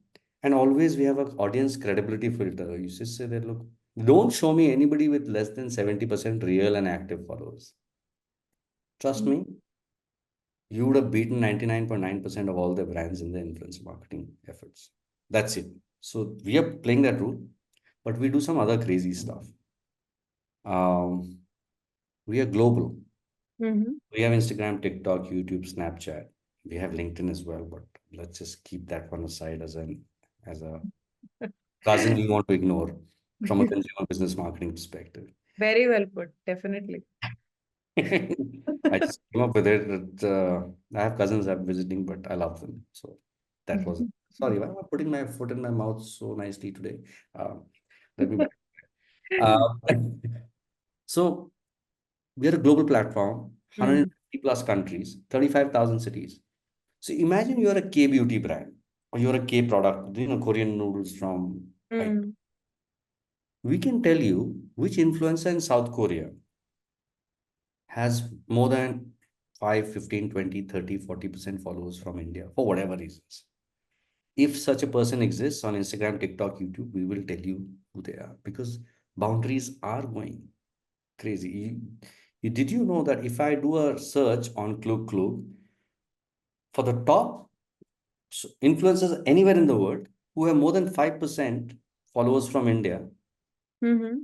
And always we have an audience credibility filter. You just say that, look, don't show me anybody with less than 70% real and active followers. Trust me, you would have beaten 99.9% of all the brands in the influence marketing efforts. That's it. So we are playing that rule, but we do some other crazy stuff. Um, we are global. Mm-hmm. We have Instagram, TikTok, YouTube, Snapchat. We have LinkedIn as well, but let's just keep that one aside as a cousin we want to ignore from a consumer business marketing perspective. Very well put, definitely. I just came up with it. I have cousins I'm visiting, but I love them. So that was it. Sorry, why am I putting my foot in my mouth so nicely today? Um, let me back. Uh, so we are a global platform, Mhm. 150 plus countries, 35,000 cities. So imagine you're a K beauty brand or you're a K product, Korean noodles from, right? Mm. We can tell you which influencer in South Korea has more than 5, 15, 20, 30, 40% followers from India for whatever reasons. If such a person exists on Instagram, TikTok, YouTube, we will tell you who they are because boundaries are going crazy. Did you know that if I do a search on KlugKlug for the top influencers anywhere in the world who have more than 5% followers from India, Mm-hmm.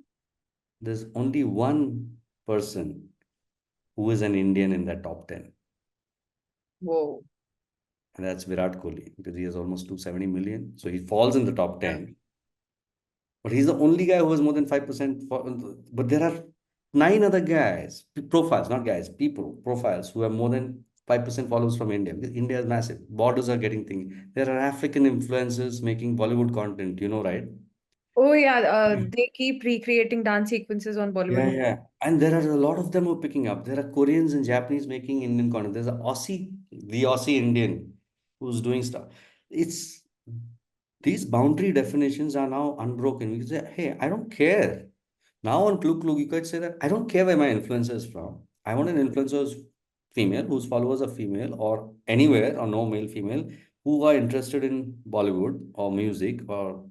there's only one person who is an Indian in that top 10, Whoa. and that's Virat Kohli because he has almost 270 million. So he falls in the top Yeah. 10. But he's the only guy who has more than 5%. But there are nine other guys, profiles, not guys, people, profiles who have more than 5% followers from India. Because India is massive. Borders are getting things. There are African influencers making Bollywood content, right? Oh yeah, they keep recreating dance sequences on Bollywood Yeah, movies. yeah. And there are a lot of them who are picking up. There are Koreans and Japanese making Indian content. There's a Aussie, the Aussie Indian, who's doing stuff. It's these boundary definitions are now unbroken. We can say, hey, I don't care. Now on KlugKlug, you could say that I don't care where my influencer is from. I want an influencer who's female, whose followers are female, or anywhere, or no male, female, who are interested in Bollywood or music or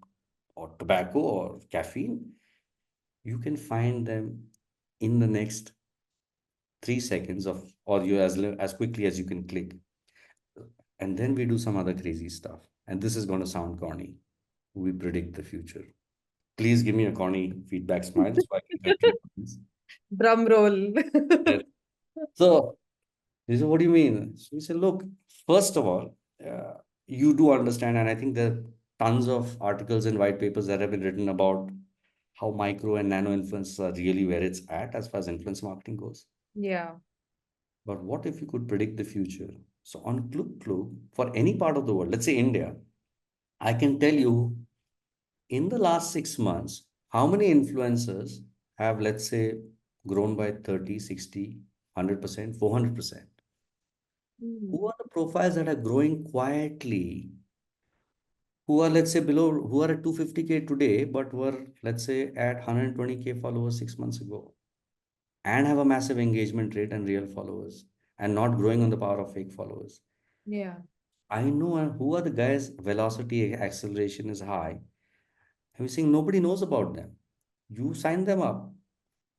tobacco or caffeine. You can find them in the next 3 seconds of, or you as quickly as you can click. And then we do some other crazy stuff. And this is going to sound corny. We predict the future. Please give me a corny feedback smile so I can get 2 points. Drum roll. Yes. So he said, what do you mean? So we said, look, first of all, uh, you do understand, and I think there are tons of articles and white papers that have been written about how micro and nano influence are really where it's at as far as influence marketing goes. Yeah. But what if you could predict the future? So on KlugKlug, for any part of the world, let's say India, I can tell you in the last 6 months, how many influencers have, let's say, grown by 30, 60, 100%, 400%? Who Mm. are the profiles that are growing quietly? Who are, let's say, below, who are at 250K today, but were, let's say, at 120K followers 6 months ago and have a massive engagement rate and real followers and not growing on the power of fake followers? Yeah. I know who are the guys, velocity acceleration is high. And we're saying nobody knows about them. You sign them up.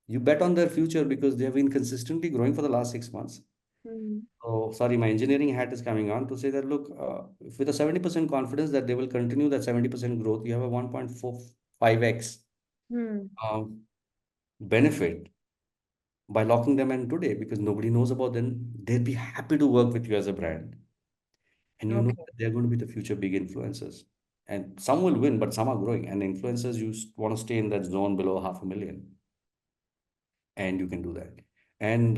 You bet on their future because they have been consistently growing for the last 6 months. Mm. So, sorry, my engineering hat is coming on to say that look, if with a 70% confidence that they will continue that 70% growth, you have a 1.45x Mm. um, benefit by locking them in today because nobody knows about them. They'd be happy to work with you as a brand. And you know Okay. that they're going to be the future big influencers. And some will win, but some are growing. And influencers, want to stay in that zone below 500,000. And you can do that. And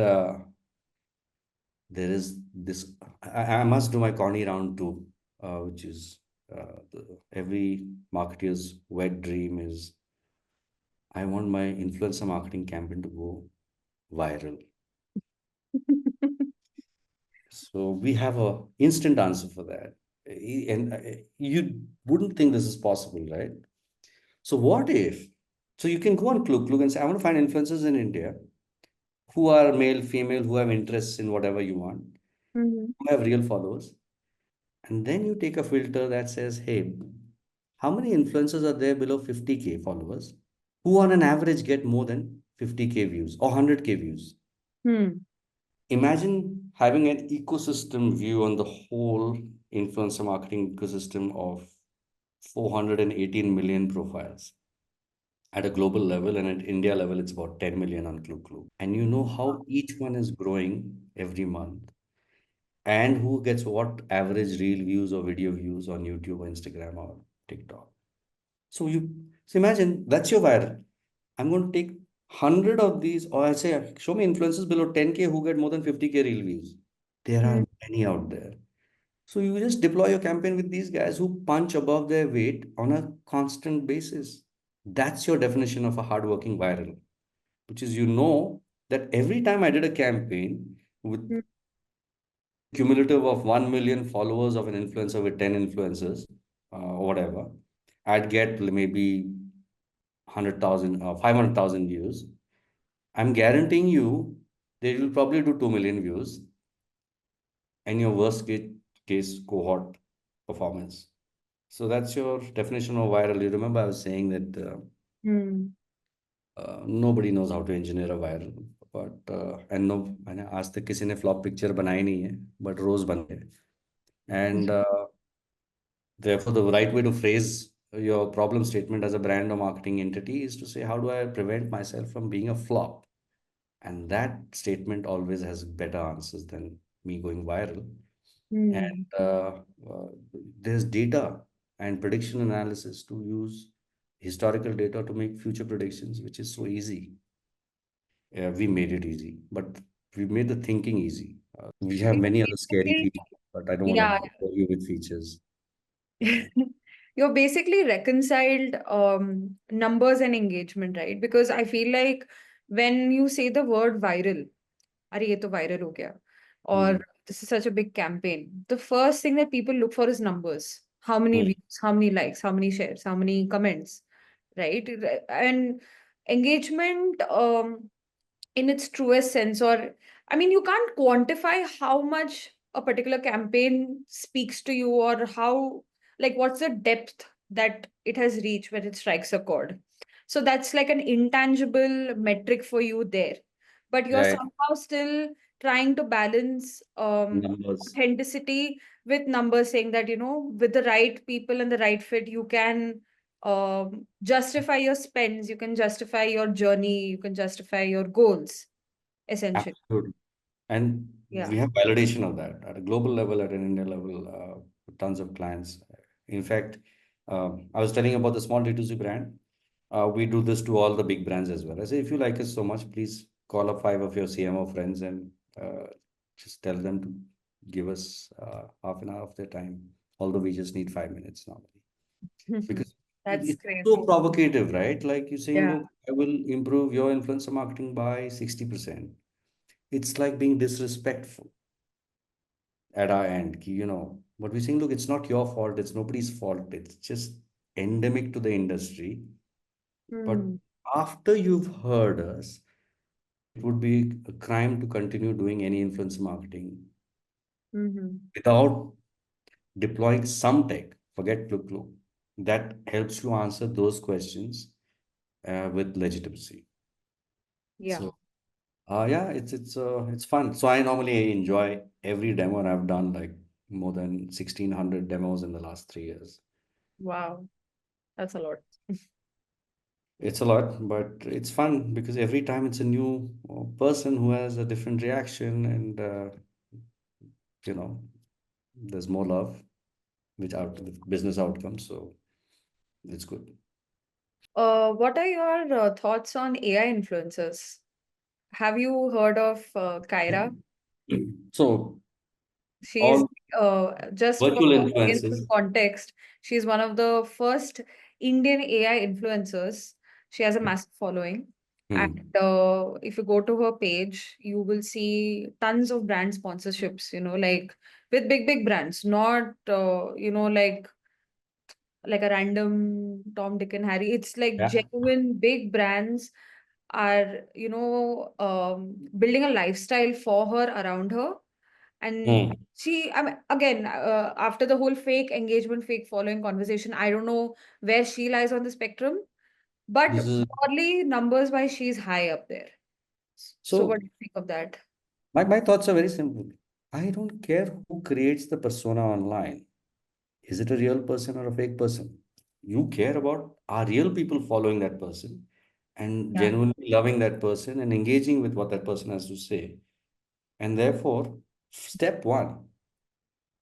there is this, I must do my corny round too, which is every marketer's wet dream is I want my influencer marketing campaign to go viral. So we have a instant answer for that. And you wouldn't think this is possible, right? So what if? So you can go on KlugKlug and say, I want to find influencers in India who are male, female, who have interests in whatever you want, Mhm. who have real followers. And then you take a filter that says, hey, how many influencers are there below 50K followers who on an average get more than 50K views or 100K views? Hmm. Imagine having an ecosystem view on the whole influencer marketing ecosystem of 418 million profiles at a global level, and at India level, it's about 10 million on KlugKlug. And you know how each one is growing every month and who gets what average reel views or video views on YouTube or Instagram or TikTok. So imagine that's your viral. I'm going to take 100 of these, or I say, show me influencers below 10K who get more than 50K reel views. There Hmm. are many out there. So you just deploy your campaign with these guys who punch above their weight on a constant basis. That's your definition of a hardworking viral, which is that every time I did a campaign with Hmm. cumulative of 1 million followers of an influencer with 10 influencers or whatever, I'd get maybe 100,000 500,000 views. I'm guaranteeing you they will probably do 2 million views and your case cohort performance. So that's your definition of viral. You remember I was saying that Hmm. nobody knows how to engineer a viral, but and no, मैंने आज तक किसी ने flop picture बनाई नहीं है, but रोज बन गए. And therefore, the right way to phrase your problem statement as a brand or marketing entity is to say, how do I prevent myself from being a flop? And that statement always has better answers than me going viral. Hmm. And there's data and prediction analysis to use historical data to make future predictions, which is so easy. We made it easy, but we made the thinking easy. We have many other scary Basically, features, but I don't want to yeah. bore you with features. Uh, You're basically reconciled numbers and engagement, right? Because I feel like when you say the word viral, अरे ये तो viral हो गया, or hmm, this is such a big campaign, the first thing that people look for is numbers. How many hmm, views, how many likes, how many shares, how many comments, right? And engagement in its truest sense, or I mean, you can't quantify how much a particular campaign speaks to you, or how, like, what's the depth that it has reached when it strikes a chord. So that's like an intangible metric for you there, but you're right. somehow still trying to balance Numbers. authenticity with numbers, saying that, with the right people and the right fit, you can justify your spends, you can justify your journey, you can justify your goals, essentially. Absolutely. And Yeah. we have validation of that at a global level, at an India level, tons of clients. In fact, I was telling about the small D2C brand. We do this to all the big brands as well. I say, if you like us so much, please call up five of your CMO friends and just tell them to give us half an hour of their time. Although we just need 5 minutes normally. Because That's it's so crazy. provocative, right? Like you're saying, Yeah. look, I will improve your influencer marketing by 60%. It's like being disrespectful at our end. But we're saying, look, it's not your fault, it's nobody's fault, it's just endemic to the industry. But Hmm. after you've heard us, it would be a crime to continue doing any influence marketing Hmm. without deploying some tech. Forget KlugKlug. That helps you answer those questions with legitimacy. Yeah. So yeah, it's fun. So I normally enjoy every demo, and I've done like more than 1,600 demos in the last 3 years. Wow. That's a lot. It's a lot, but it's fun because every time it's a new person who has a different reaction, and you know, there's more love with business outcomes. So it's good. What are your thoughts on AI influencers? Have you heard of Kyra? So She's all just for virtual audience's influences. context, she's one of the first Indian AI influencers. She has a massive following. And Hmm. if you go to her page, you will see tons of brand sponsorships, like with big, big brands, not, like a random Tom, Dick, and Harry. It's like Yeah. genuine big brands are, building a lifestyle for her, around her. And Hmm. she, I mean, again, after the whole fake engagement, fake following conversation, I don't know where she lies on the spectrum, but This is broadly, numbers wise, she's high up there. So, what so. do you think of that? My thoughts are very simple. I don't care who creates the persona online. Is it a real person or a fake person? You care about are real people following that person and Yeah. genuinely loving that person and engaging with what that person has to say. And therefore, step one,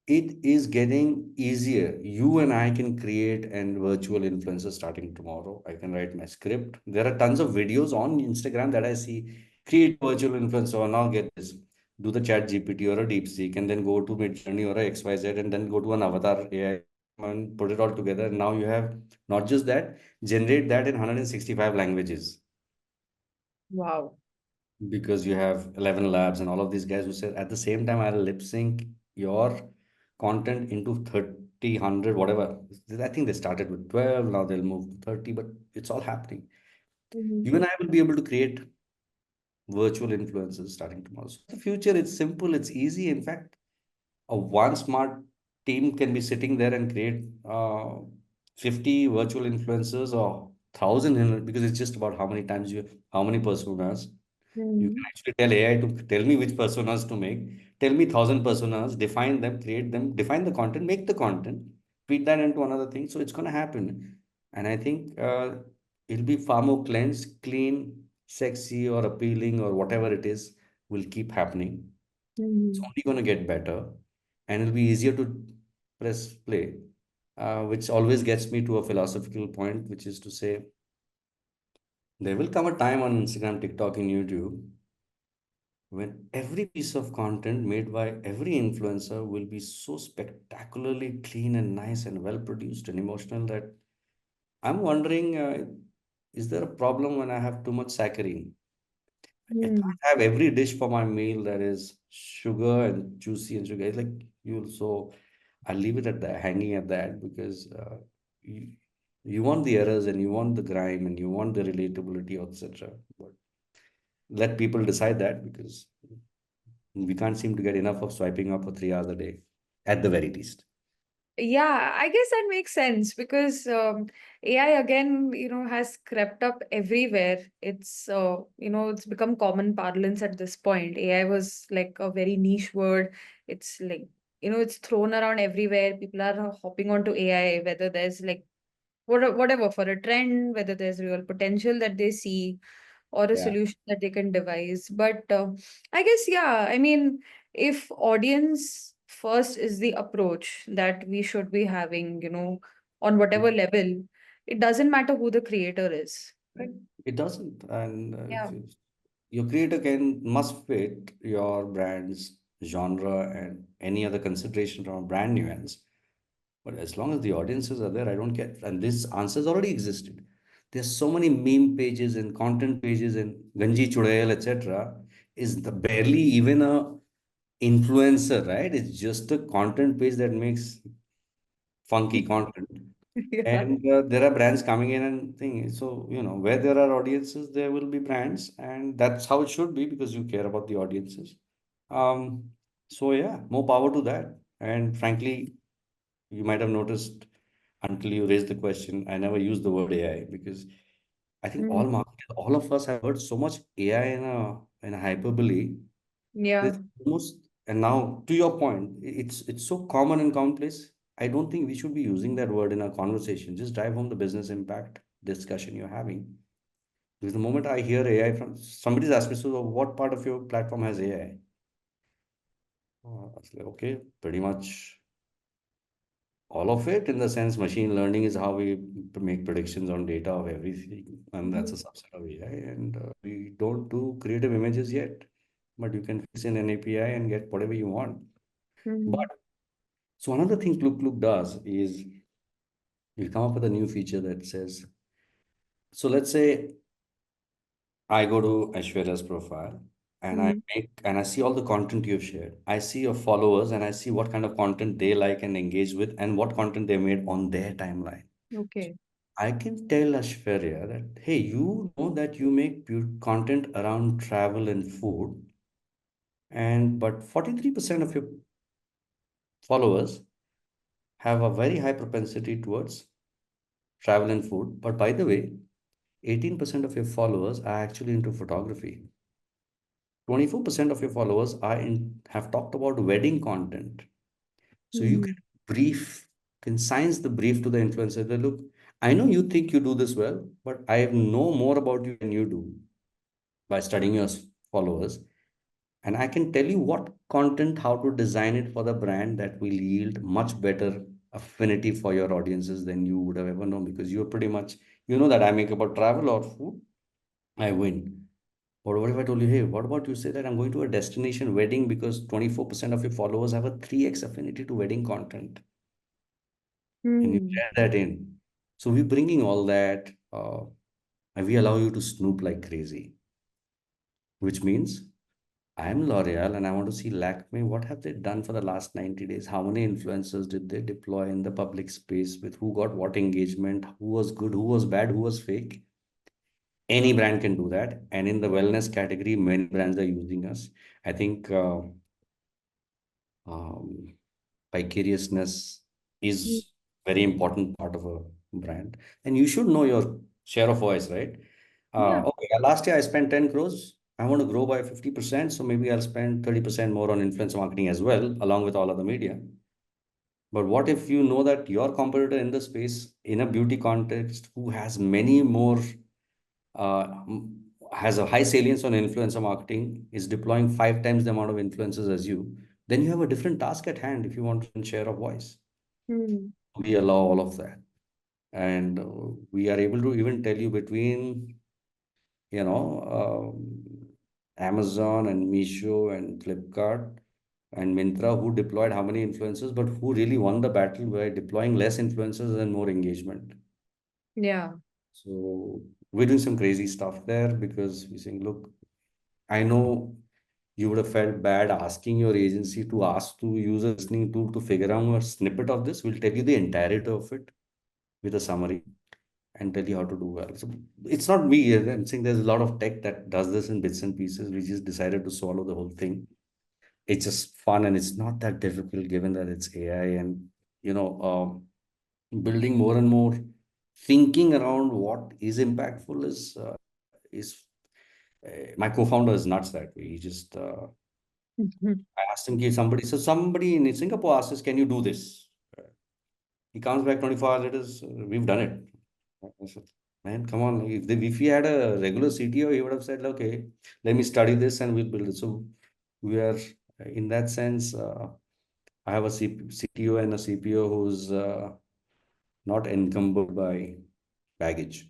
it is getting easier. You and I can create an virtual influencer starting tomorrow. I can write my script. There are tons of videos on Instagram that I see. Create a virtual influencer, or now get this. Do the chat GPT or a DeepSeek, and then go to Midjourney or a XYZ, and then go to an avatar AI and put it all together. And now you have not just that, generate that in 165 languages Wow. because you have 11 labs and all of these guys who said at the same time I'll lip sync your content into 30, 100, whatever. I think they started with 12, now they'll move to 30, but it's all happening. Mhm. You and I will be able to create virtual influencers starting tomorrow. So the future, it's simple, it's easy. In fact, a one smart team can be sitting there and create 50 virtual influencers or 1,000 because it's just about how many personas. You can Hmm. actually tell AI to tell me which personas to make. Tell me 1,000 personas, define them, create them, define the content, make the content, feed that into another thing. So it's going to happen. And I think it'll be far more cleansed, clean, sexy, or appealing, or whatever it is, will keep happening. It's Hmm. only going to get better, and it'll be easier to press play, which always gets me to a philosophical point, which is to say, there will come a time on Instagram, TikTok, and YouTube when every piece of content made by every influencer will be so spectacularly clean and nice and well produced and emotional that I'm wondering, is there a problem when I have too much saccharine? I Hmm. can't have every dish for my meal that is sugar and juicy and sugar. It's like you so I'll leave it at that, hanging at that, because you, you want the errors and you want the grime and you want the relatability, etc. But let people decide that, because we can't seem to get enough of swiping up for 3 hours a day, at the very least. Yeah, I guess that makes sense because AI again, has crept up everywhere. It's become common parlance at this point. AI was like a very niche word. It's like, it's thrown around everywhere. People are hopping onto AI, whether there's like whatever for a trend, whether there's real potential that they see or a Yeah. solution that they can devise. But I guess, yeah, I mean, if audience first is the approach that we should be having, on whatever level, it doesn't matter who the creator is. Right. It doesn't. And Yeah. your creator must fit your brand's genre and any other consideration from a brand nuance. But as long as the audiences are there, I don't care. And this answers already existed. There's so many meme pages and content pages and Ganji Chudail, etc. Is the barely even a influencer, right? It's just a content page that makes funky content. Yeah. And there are brands coming in and thing. So, where there are audiences, there will be brands, and that's how it should be because you care about the audiences. Um, so yeah, more power to that. And frankly, you might have noticed until you raised the question, I never use the word AI because I think all Mm. marketers, all of us have heard so much AI in a hyperbole. Yeah. It's almost, and now to your point, it's so common and commonplace. I don't think we should be using that word in our conversation. Just drive home the business impact discussion you're having. Because the moment I hear AI from somebody's asked me, so what part of your platform has AI? I was like, okay, pretty much all of it, in the sense machine learning is how we make predictions on data of everything, and that's a Mhm. subset of AI. And we don't do creative images yet, but you can fix in an API and get whatever you want. Mhm. But so another thing KlugKlug does is we come up with a new feature that says, so let's say I go to Aishwarya's profile and Mhm. I see all the content you've shared. I see your followers and I see what kind of content they like and engage with and what content they made on their timeline. Okay. I can tell Aishwarya that, hey, you know that you make content around travel and food, and but 43% of your followers have a very high propensity towards travel and food. But by the way, 18% of your followers are actually into photography. 24% of your followers have talked about wedding content. So you Mhm. can consigns the brief to the influencer that look, I know you think you do this well, but I know more about you than you do by studying your followers. And I can tell you what content, how to design it for the brand that will yield much better affinity for your audiences than you would have ever known because you're pretty much, that I make about travel or food, I win. But what if I told you, hey, what about you say that I'm going to a destination wedding because 24% of your followers have a 3x affinity to wedding content and you Hmm. add that in. So we're bringing all that and we allow you to snoop like crazy, which means I'm L'Oreal and I want to see Lakme. What have they done for the last 90 days? How many influencers did they deploy in the public space with who got what engagement, who was good, who was bad, who was fake? Any brand can do that. And in the wellness category, many brands are using us. I think. Um, Vicariousness Mm. is very important part of a brand, and you should know your share of voice, right? Yeah. Okay, last year I spent 10 crores. I want to grow by 50%, so maybe I'll spend 30% more on influencer marketing as well, along with all other media. But what if you know that your competitor in the space, in a beauty context, who has many more, has a high salience on influencer marketing, is deploying 5 times the amount of influencers as you, then you have a different task at hand if you want to share a voice. Mm. We allow all of that. And we are able to even tell you between, you know, Amazon and Meesho and Flipkart and Myntra who deployed how many influencers, but who really won the battle by deploying less influencers and more engagement. Yeah. So we're doing some crazy stuff there because we're saying, look, I know you would have felt bad asking your agency to ask to use a listening tool to figure out a snippet of this. We'll tell you the entirety of it with a summary and tell you how to do well. So it's not me. I'm saying there's a lot of tech that does this in bits and pieces. We just decided to swallow the whole thing. It's just fun and it's not that difficult given that it's AI and you know building more and more thinking around what is impactful is my co-founder is nuts that way. He just Mhm. I asked him if somebody in Singapore asked us, can you do this? He comes back 24 hours later, we've done it. I said, man, come on. If he had a regular CTO, he would have said, okay, let me study this and we'll build it. So we are, in that sense, I have a CTO and a CPO who's not encumbered by baggage.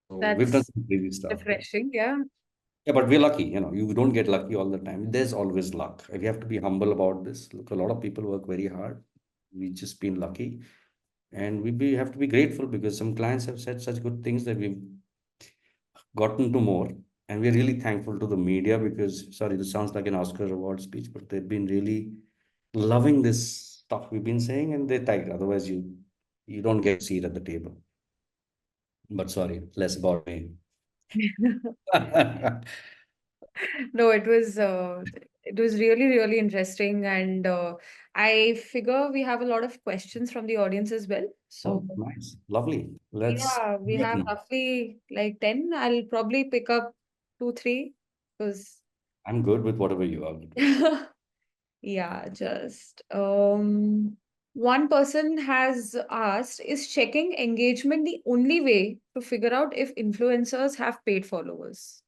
So we've done That's some crazy stuff. refreshing. Yeah. Yeah, but we're lucky. You know, you don't get lucky all the time. There's always luck. We have to be humble about this. Look, a lot of people work very hard. We've just been lucky. And have to be grateful because some clients have said such good things that we've gotten to more. And we're really thankful to the media because, sorry, this sounds like an Oscar award speech, but they've been really loving this stuff we've been saying and they're tight. Otherwise, you don't get a seat at the table. But sorry, less about me. No, it was really, really interesting. And I figure we have a lot of questions from the audience as well. So Oh, nice. Lovely. Let's yeah, we do it have now. roughly like 10. I'll probably pick up two, three because I'm good with whatever you are good with. yeah, just one person has asked, is checking engagement the only way to figure out if influencers have paid followers?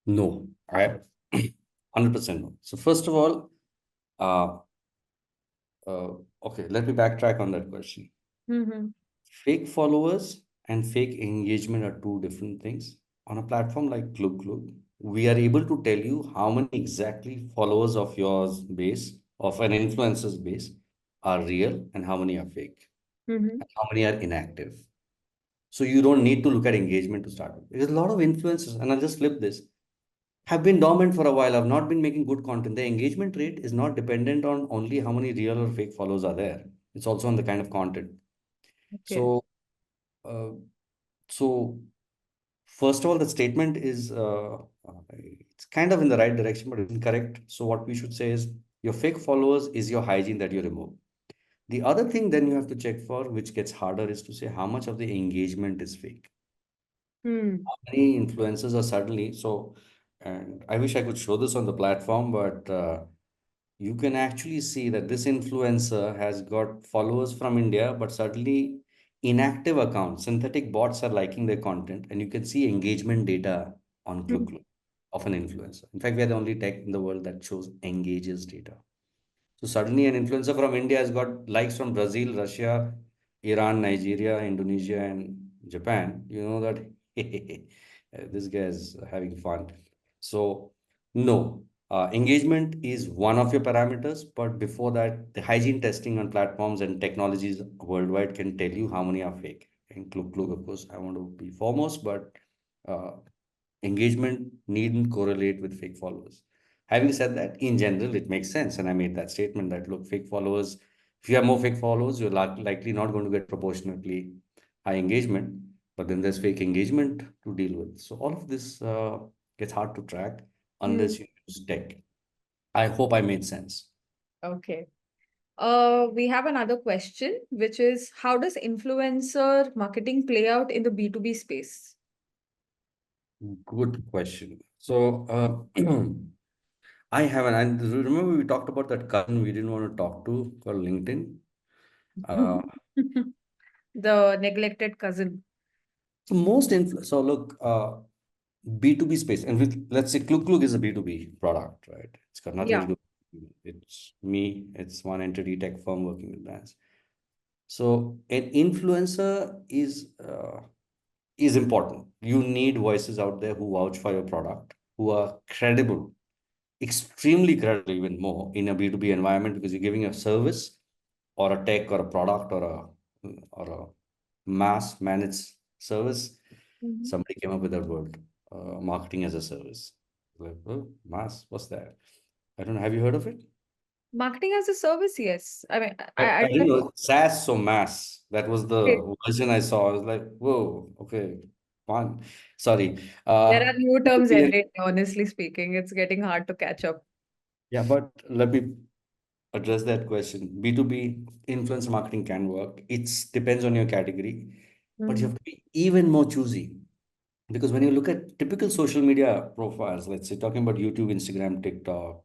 No, I 100% no. So first of all, uh, uh, okay, let me backtrack on that question. Mm-hmm. Fake followers and fake engagement are two different things. On a platform like KlugKlug, we are able to tell you how many exactly followers of yours base, of an influencer's base, are real and how many are fake, Mm-hmm. and how many are inactive. So you don't need to look at engagement to start with. There's a lot of influencers, and I'll just flip this, have been dormant for a while, have not been making good content. The engagement rate is not dependent on only how many real or fake followers are there. It's also on the kind of content. Okay. So, uh, so first of all, the statement is it's kind of in the right direction, but it's incorrect. So what we should say is your fake followers is your hygiene that you remove. The other thing then you have to check for, which gets harder, is to say how much of the engagement is fake. Hmm. Many influencers are suddenly so, and I wish I could show this on the platform, but you can actually see that this influencer has got followers from India, but suddenly inactive accounts, synthetic bots are liking their content, and you can see engagement data on Hmm. KlugKlug of an influencer. In fact, we are the only tech in the world that shows engages data. So suddenly, an influencer from India has got likes from Brazil, Russia, Iran, Nigeria, Indonesia, and Japan. You know that this guy is having fun. So, no, engagement is one of your parameters, but before that, the hygiene testing on platforms and technologies worldwide can tell you how many are fake. And KlugKlug, of course, I want to be foremost, but uh, engagement needn't correlate with fake followers. Having said that, in general, it makes sense. And I made that statement that look, fake followers, if you have more fake followers, you're likely not going to get proportionately high engagement. But then there's fake engagement to deal with. So all of this gets hard to track Hmm. unless you use tech. I hope I made sense. Okay. We have another question, which is how does influencer marketing play out in the B2B space? Good question. So, I haven't. And remember, we talked about that cousin we didn't want to talk to called LinkedIn. Uh, The neglected cousin. so look, B2B space, and with let's say KlugKlug is a B2B product, right? It's got nothing to Yeah. do. It's me. It's one entity tech firm working with brands. So an influencer is important. You need voices out there who vouch for your product, who are credible, extremely credible, even more in a B2B environment because you're giving a service or a tech or a product or a mass managed service. Mhm. Somebody came up with that word, marketing as a service. Like, oh, mass, what's that? I don't know. Have you heard of it? Marketing as a service, yes. I mean, I I didn't know SaaS, so mass. That was okay. the version I saw. I was like, whoa, okay, fun. Sorry. There are new terms B2B every day, honestly speaking. It's getting hard to catch up. yeah, but let me address that question. B2B influencer marketing can work. It depends on your category, but you Mm. have to be even more choosy. Because when you look at typical social media profiles, let's say talking about YouTube, Instagram, TikTok,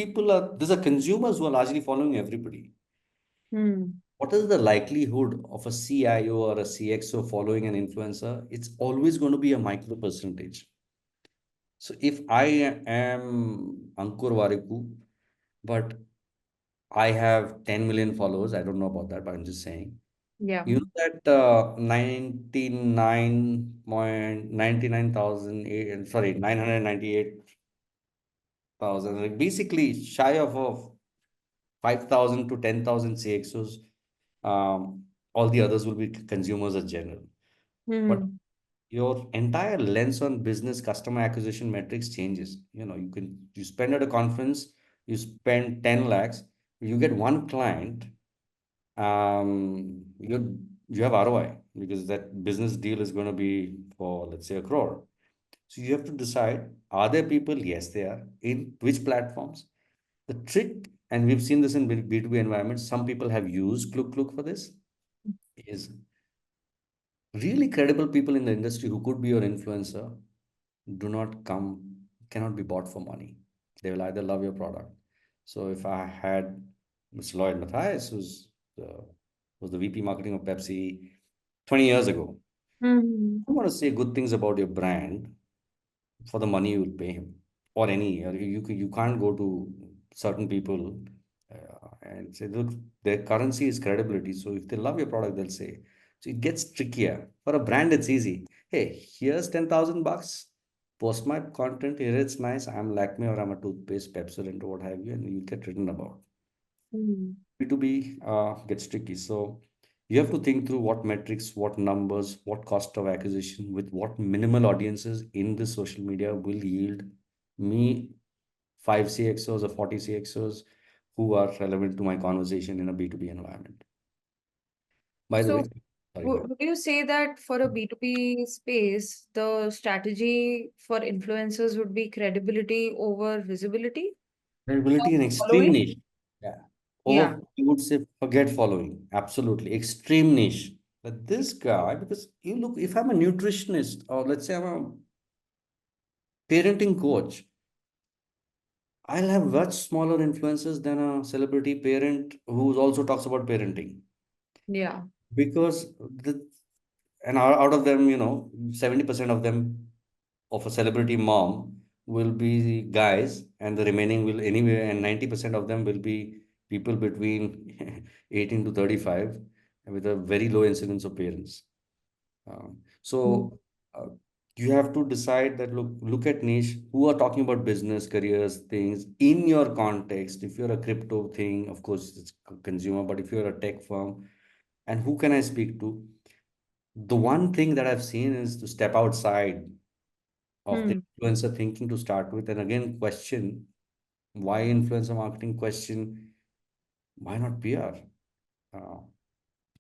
these are consumers who are largely following everybody. Hmm. What is the likelihood of a CIO or a CXO following an influencer? It's always going to be a micro percentage. So if I am Ankur Wariku, but I have 10 million followers, I don't know about that, but I'm just saying. Yeah. You know that 99.99,000, sorry, 998,000, like basically shy of 5,000 to 10,000 CXOs. All the others will be consumers as general. But Hmm. your entire lens on business customer acquisition metrics changes. You spend at a conference, you spend 10 lakhs, you get one client, you have ROI because that business deal is going to be for, let's say, a crore. So you have to decide, are there people? Yes, they are. In which platforms? The trick, and we've seen this in B2B environments, some people have used KlugKlug for this, is really credible people in the industry who could be your influencer do not come, cannot be bought for money. They will either love your product. So if I had Mr. Lloyd Matthias, was the VP marketing of Pepsi 20 years ago, Hmm. I want to say good things about your brand for the money you will pay him or any, or you can't go to certain people and say, look, their currency is credibility. So if they love your product, they'll say. So it gets trickier. For a brand, it's easy. Hey, here's 10,000 bucks. Post my content here. It's nice. I'm Lakme or I'm a toothpaste, Pepsodent or what have you, and you get written about. Hmm. B2B gets tricky. So you have to think through what metrics, what numbers, what cost of acquisition, with what minimal audiences in the social media will yield me 5 CXOs or 40 CXOs who are relevant to my conversation in a B2B environment. By the way, So, sorry, go ahead. would you say that for a B2B space, the strategy for influencers would be credibility over visibility or Credibility and extreme following? niche. Yeah. Yeah. Over, you would say forget following. Absolutely. Extreme niche. But this guy, because you look, if I'm a nutritionist or let's say I'm a parenting coach, I'll have much smaller influences than a celebrity parent who also talks about parenting. Yeah. Because out of them, 70% of them of a celebrity mom will be guys, and the remaining will anyway, and 90% of them will be people between 18 to 35 with a very low incidence of parents. Mm. So you have to decide that look at niche who are talking about business, careers, things in your context. If you're a crypto thing, of course it's consumer, but if you're a tech firm, and who can I speak to? The one thing that I've seen is to step outside of the Hmm. influencer thinking to start with, and again question why influencer marketing, question why not PR. Uh,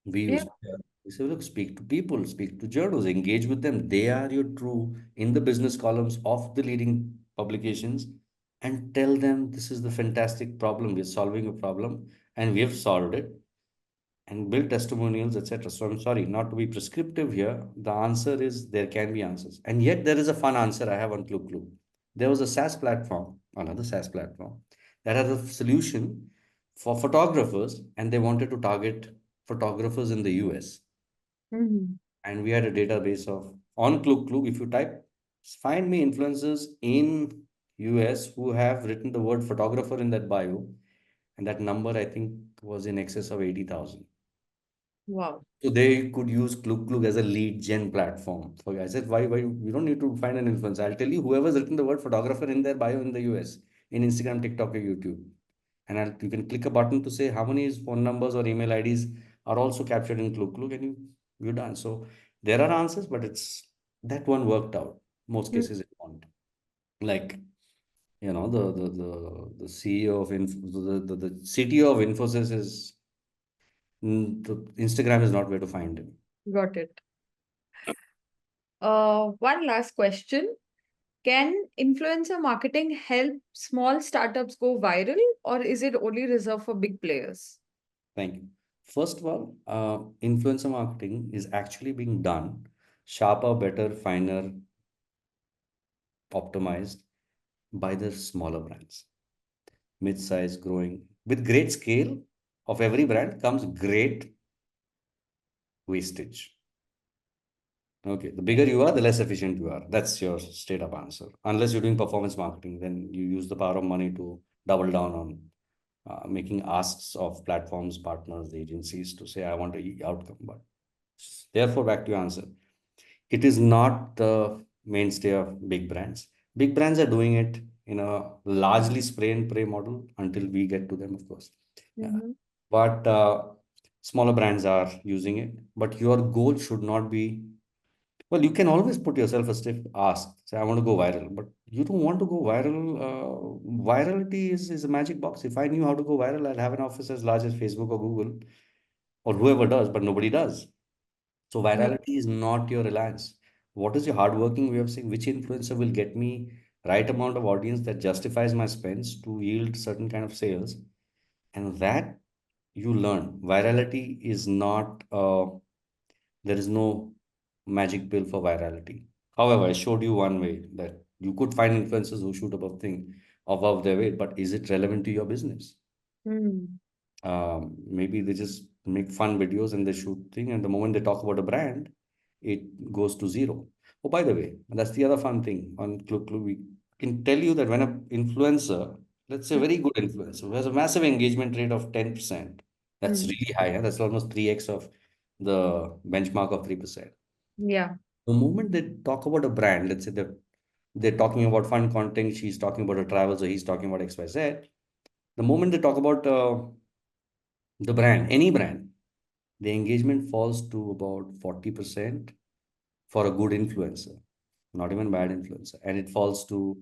we Yeah. use PR. We say, look, speak to people, speak to journals, engage with them. They are your true in the business columns of the leading publications. and tell them this is the fantastic problem. We're solving a problem and we have solved it, and build testimonials, etc. So I'm sorry not to be prescriptive here. The answer is there can be answers. And yet there is a fun answer I have on KlugKlug. There was a SaaS platform, another SaaS platform, that had a solution for photographers, and they wanted to target photographers in the US. Mhm. And we had a database of on KlugKlug. If you type, find me influencers in US who have written the word photographer in that bio, and that number I think was in excess of 80,000. Wow. So they could use KlugKlug as a lead gen platform. For I said, why you don't need to find an influencer. I'll tell you whoever's written the word photographer in their bio in the US, in Instagram, TikTok, or YouTube. And you can click a button to say how many phone numbers or email IDs are also captured in KlugKlug, and you're done. So there are answers, but it's that one worked out. Most Mm. cases it won't. Like, the CEO of the CTO of Infosys is the Instagram is not where to find him. Got it. One last question. Can influencer marketing help small startups go viral, or is it only reserved for big players? Thank you. First of all, influencer marketing is actually being done sharper, better, finer, optimized by the smaller brands, mid-size, growing. With great scale of every brand comes great wastage. Okay, the bigger you are, the less efficient you are. That's your straight up answer. Unless you're doing performance marketing, then you use the power of money to double down on making asks of platforms, partners, agencies to say, I want a outcome. But therefore, back to your answer. It is not the mainstay of big brands. Big brands are doing it in a largely spray and pray model until we get to them, of course. Yeah. Mhm. But smaller brands are using it. But your goal should not be, well, you can always put yourself a stiff ask. Say, I want to go viral, but you don't want to go viral. Virality is a magic box. If I knew how to go viral, I'd have an office as large as Facebook or Google or whoever does, but nobody does. So Yeah. virality is not your reliance. What is your hardworking way of saying which influencer will get me right amount of audience that justifies my spends to yield certain kind of sales? And that you learn. Virality is not, there is no magic pill for virality. However, I showed you one way that you could find influencers who shoot above their weight, but is it relevant to your business? Mm. Maybe they just make fun videos and they shoot thing, and the moment they talk about a brand, it goes to zero. Oh, by the way, that's the other fun thing on KlugKlug. We can tell you that when an influencer, let's say a very good influencer, who has a massive engagement rate of 10%, that's Mm. really high. That's almost 3x of the benchmark of 3%. Yeah. The moment they talk about a brand, let's say they're talking about fun content, she's talking about her travels, or he's talking about XYZ. The moment they talk about the brand, any brand, the engagement falls to about 40% for a good influencer, not even bad influencer. And it falls to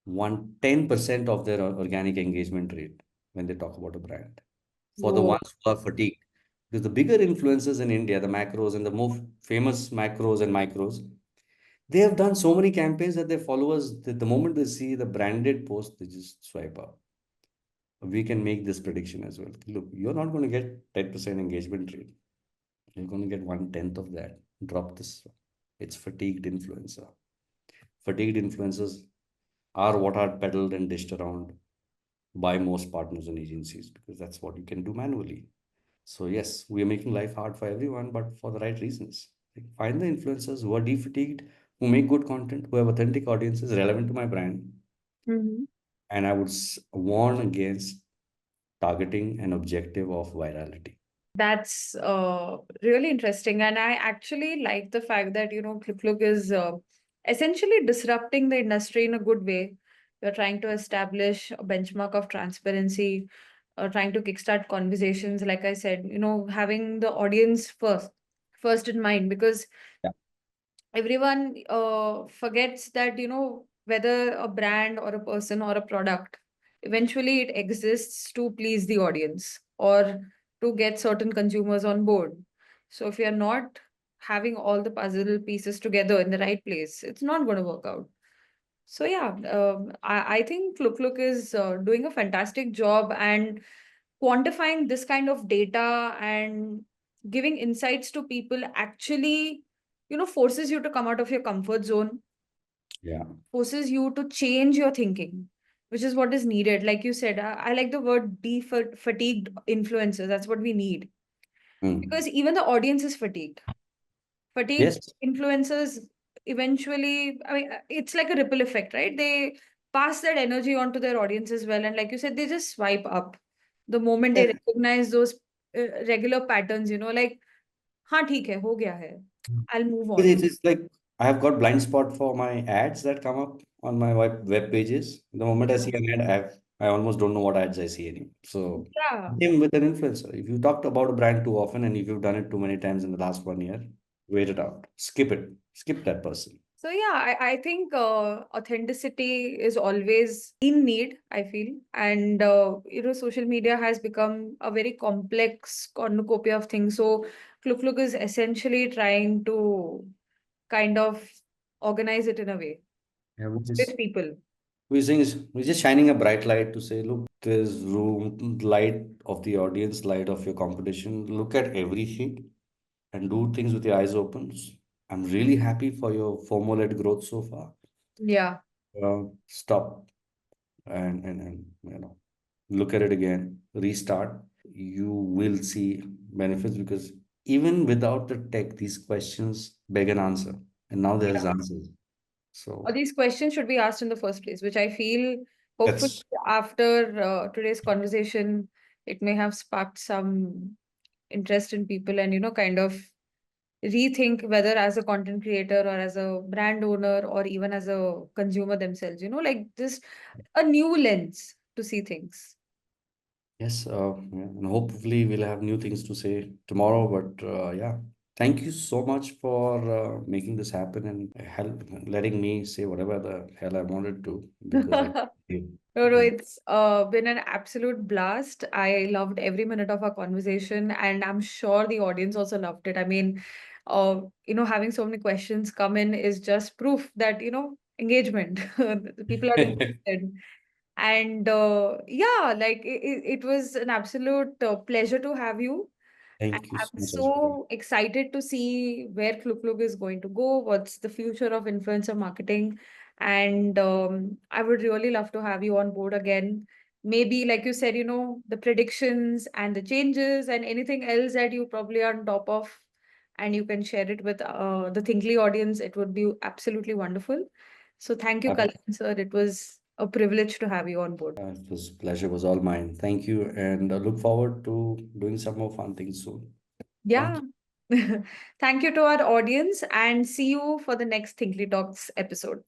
10% of their organic engagement rate when they talk about a brand. For the Whoa. ones who are fatigued. Because the bigger influencers in India, the macros and the more famous macros and micros, they have done so many campaigns that their followers, the moment they see the branded post, they just swipe up. We can make this prediction as well. Look, you're not going to get 10% engagement rate. You're going to get 1/10 of that. Drop this. It's fatigued influencer. Fatigued influencers are what are peddled and dished around by most partners and agencies because that's what you can do manually. So yes, we are making life hard for everyone, but for the right reasons. Like, find the influencers who are de-fatigued, who make good content, who have authentic audiences relevant to my brand, Mhm. and I would warn against targeting an objective of virality. That's really interesting. And I actually like the fact that, KlugKlug is essentially disrupting the industry in a good way. You're trying to establish a benchmark of transparency, trying to kickstart conversations, like I said, having the audience first in mind, because Yeah. everyone forgets that, whether a brand or a person or a product, eventually it exists to please the audience or to get certain consumers on board. So if you're not having all the puzzle pieces together in the right place, it's not going to work out. So yeah, I think KlugKlug is doing a fantastic job and quantifying this kind of data and giving insights to people actually, forces you to come out of your comfort zone, Yeah. forces you to change your thinking, which is what is needed. Like you said, I like the word fatigued influencers. That's what we need. Mm. Because even the audience is fatigued. Fatigued Yes. influencers eventually, I mean, it's like a ripple effect, right? They pass that energy on to their audience as well. And like you said, they just swipe up the moment Yeah. they recognize those regular patterns, like, हाँ ठीक है, हो गया है. I'll move But on. it is like I have got blind spot for my ads that come up on my web pages. The moment I see an ad, I almost don't know what ads I see anymore. So Yeah. same with an influencer. If you talked about a brand too often and if you've done it too many times in the last 1 year, wait it out. Skip it. Skip that person. So yeah, I think authenticity is always in need, I feel. And social media has become a very complex cornucopia of things. So KlugKlug is essentially trying to kind of organize it in a way Yeah, which is with people. we're just shining a bright light to say, look, there's room, light of the audience, light of your competition. Look at everything and do things with your eyes open. I'm really happy for your FOMO-led growth so far. Yeah. Stop and look at it again, restart. You will see benefits because even without the tech, these questions beg an answer, and now there's Yeah. answers. Or So these questions should be asked in the first place, which I feel hopefully that's after today's conversation, it may have sparked some interest in people and, kind of rethink whether as a content creator or as a brand owner or even as a consumer themselves, like just a new lens to see things. yes, yeah, and hopefully we'll have new things to say tomorrow. But yeah, thank you so much for making this happen and help letting me say whatever the hell I wanted to because I. No, no, it's been an absolute blast. I loved every minute of our conversation, and I'm sure the audience also loved it. I mean, having so many questions come in is just proof that, engagement. People are interested. And yeah, like it was an absolute pleasure to have you. And Thank you so I'm much, Aishwarya. so excited to see where KlugKlug is going to go, what's the future of influencer marketing. And I would really love to have you on board again. Maybe, like you said, the predictions and the changes and anything else that you probably are on top of, and you can share it with the Thinkly audience. It would be absolutely wonderful. So thank you, Happy. Kalyan sir. It was a privilege to have you on board. It was pleasure was all mine. Thank you, and I look forward to doing some more fun things soon. Thank Yeah. you. Thank you to our audience and see you for the next Thinkly Talks episode.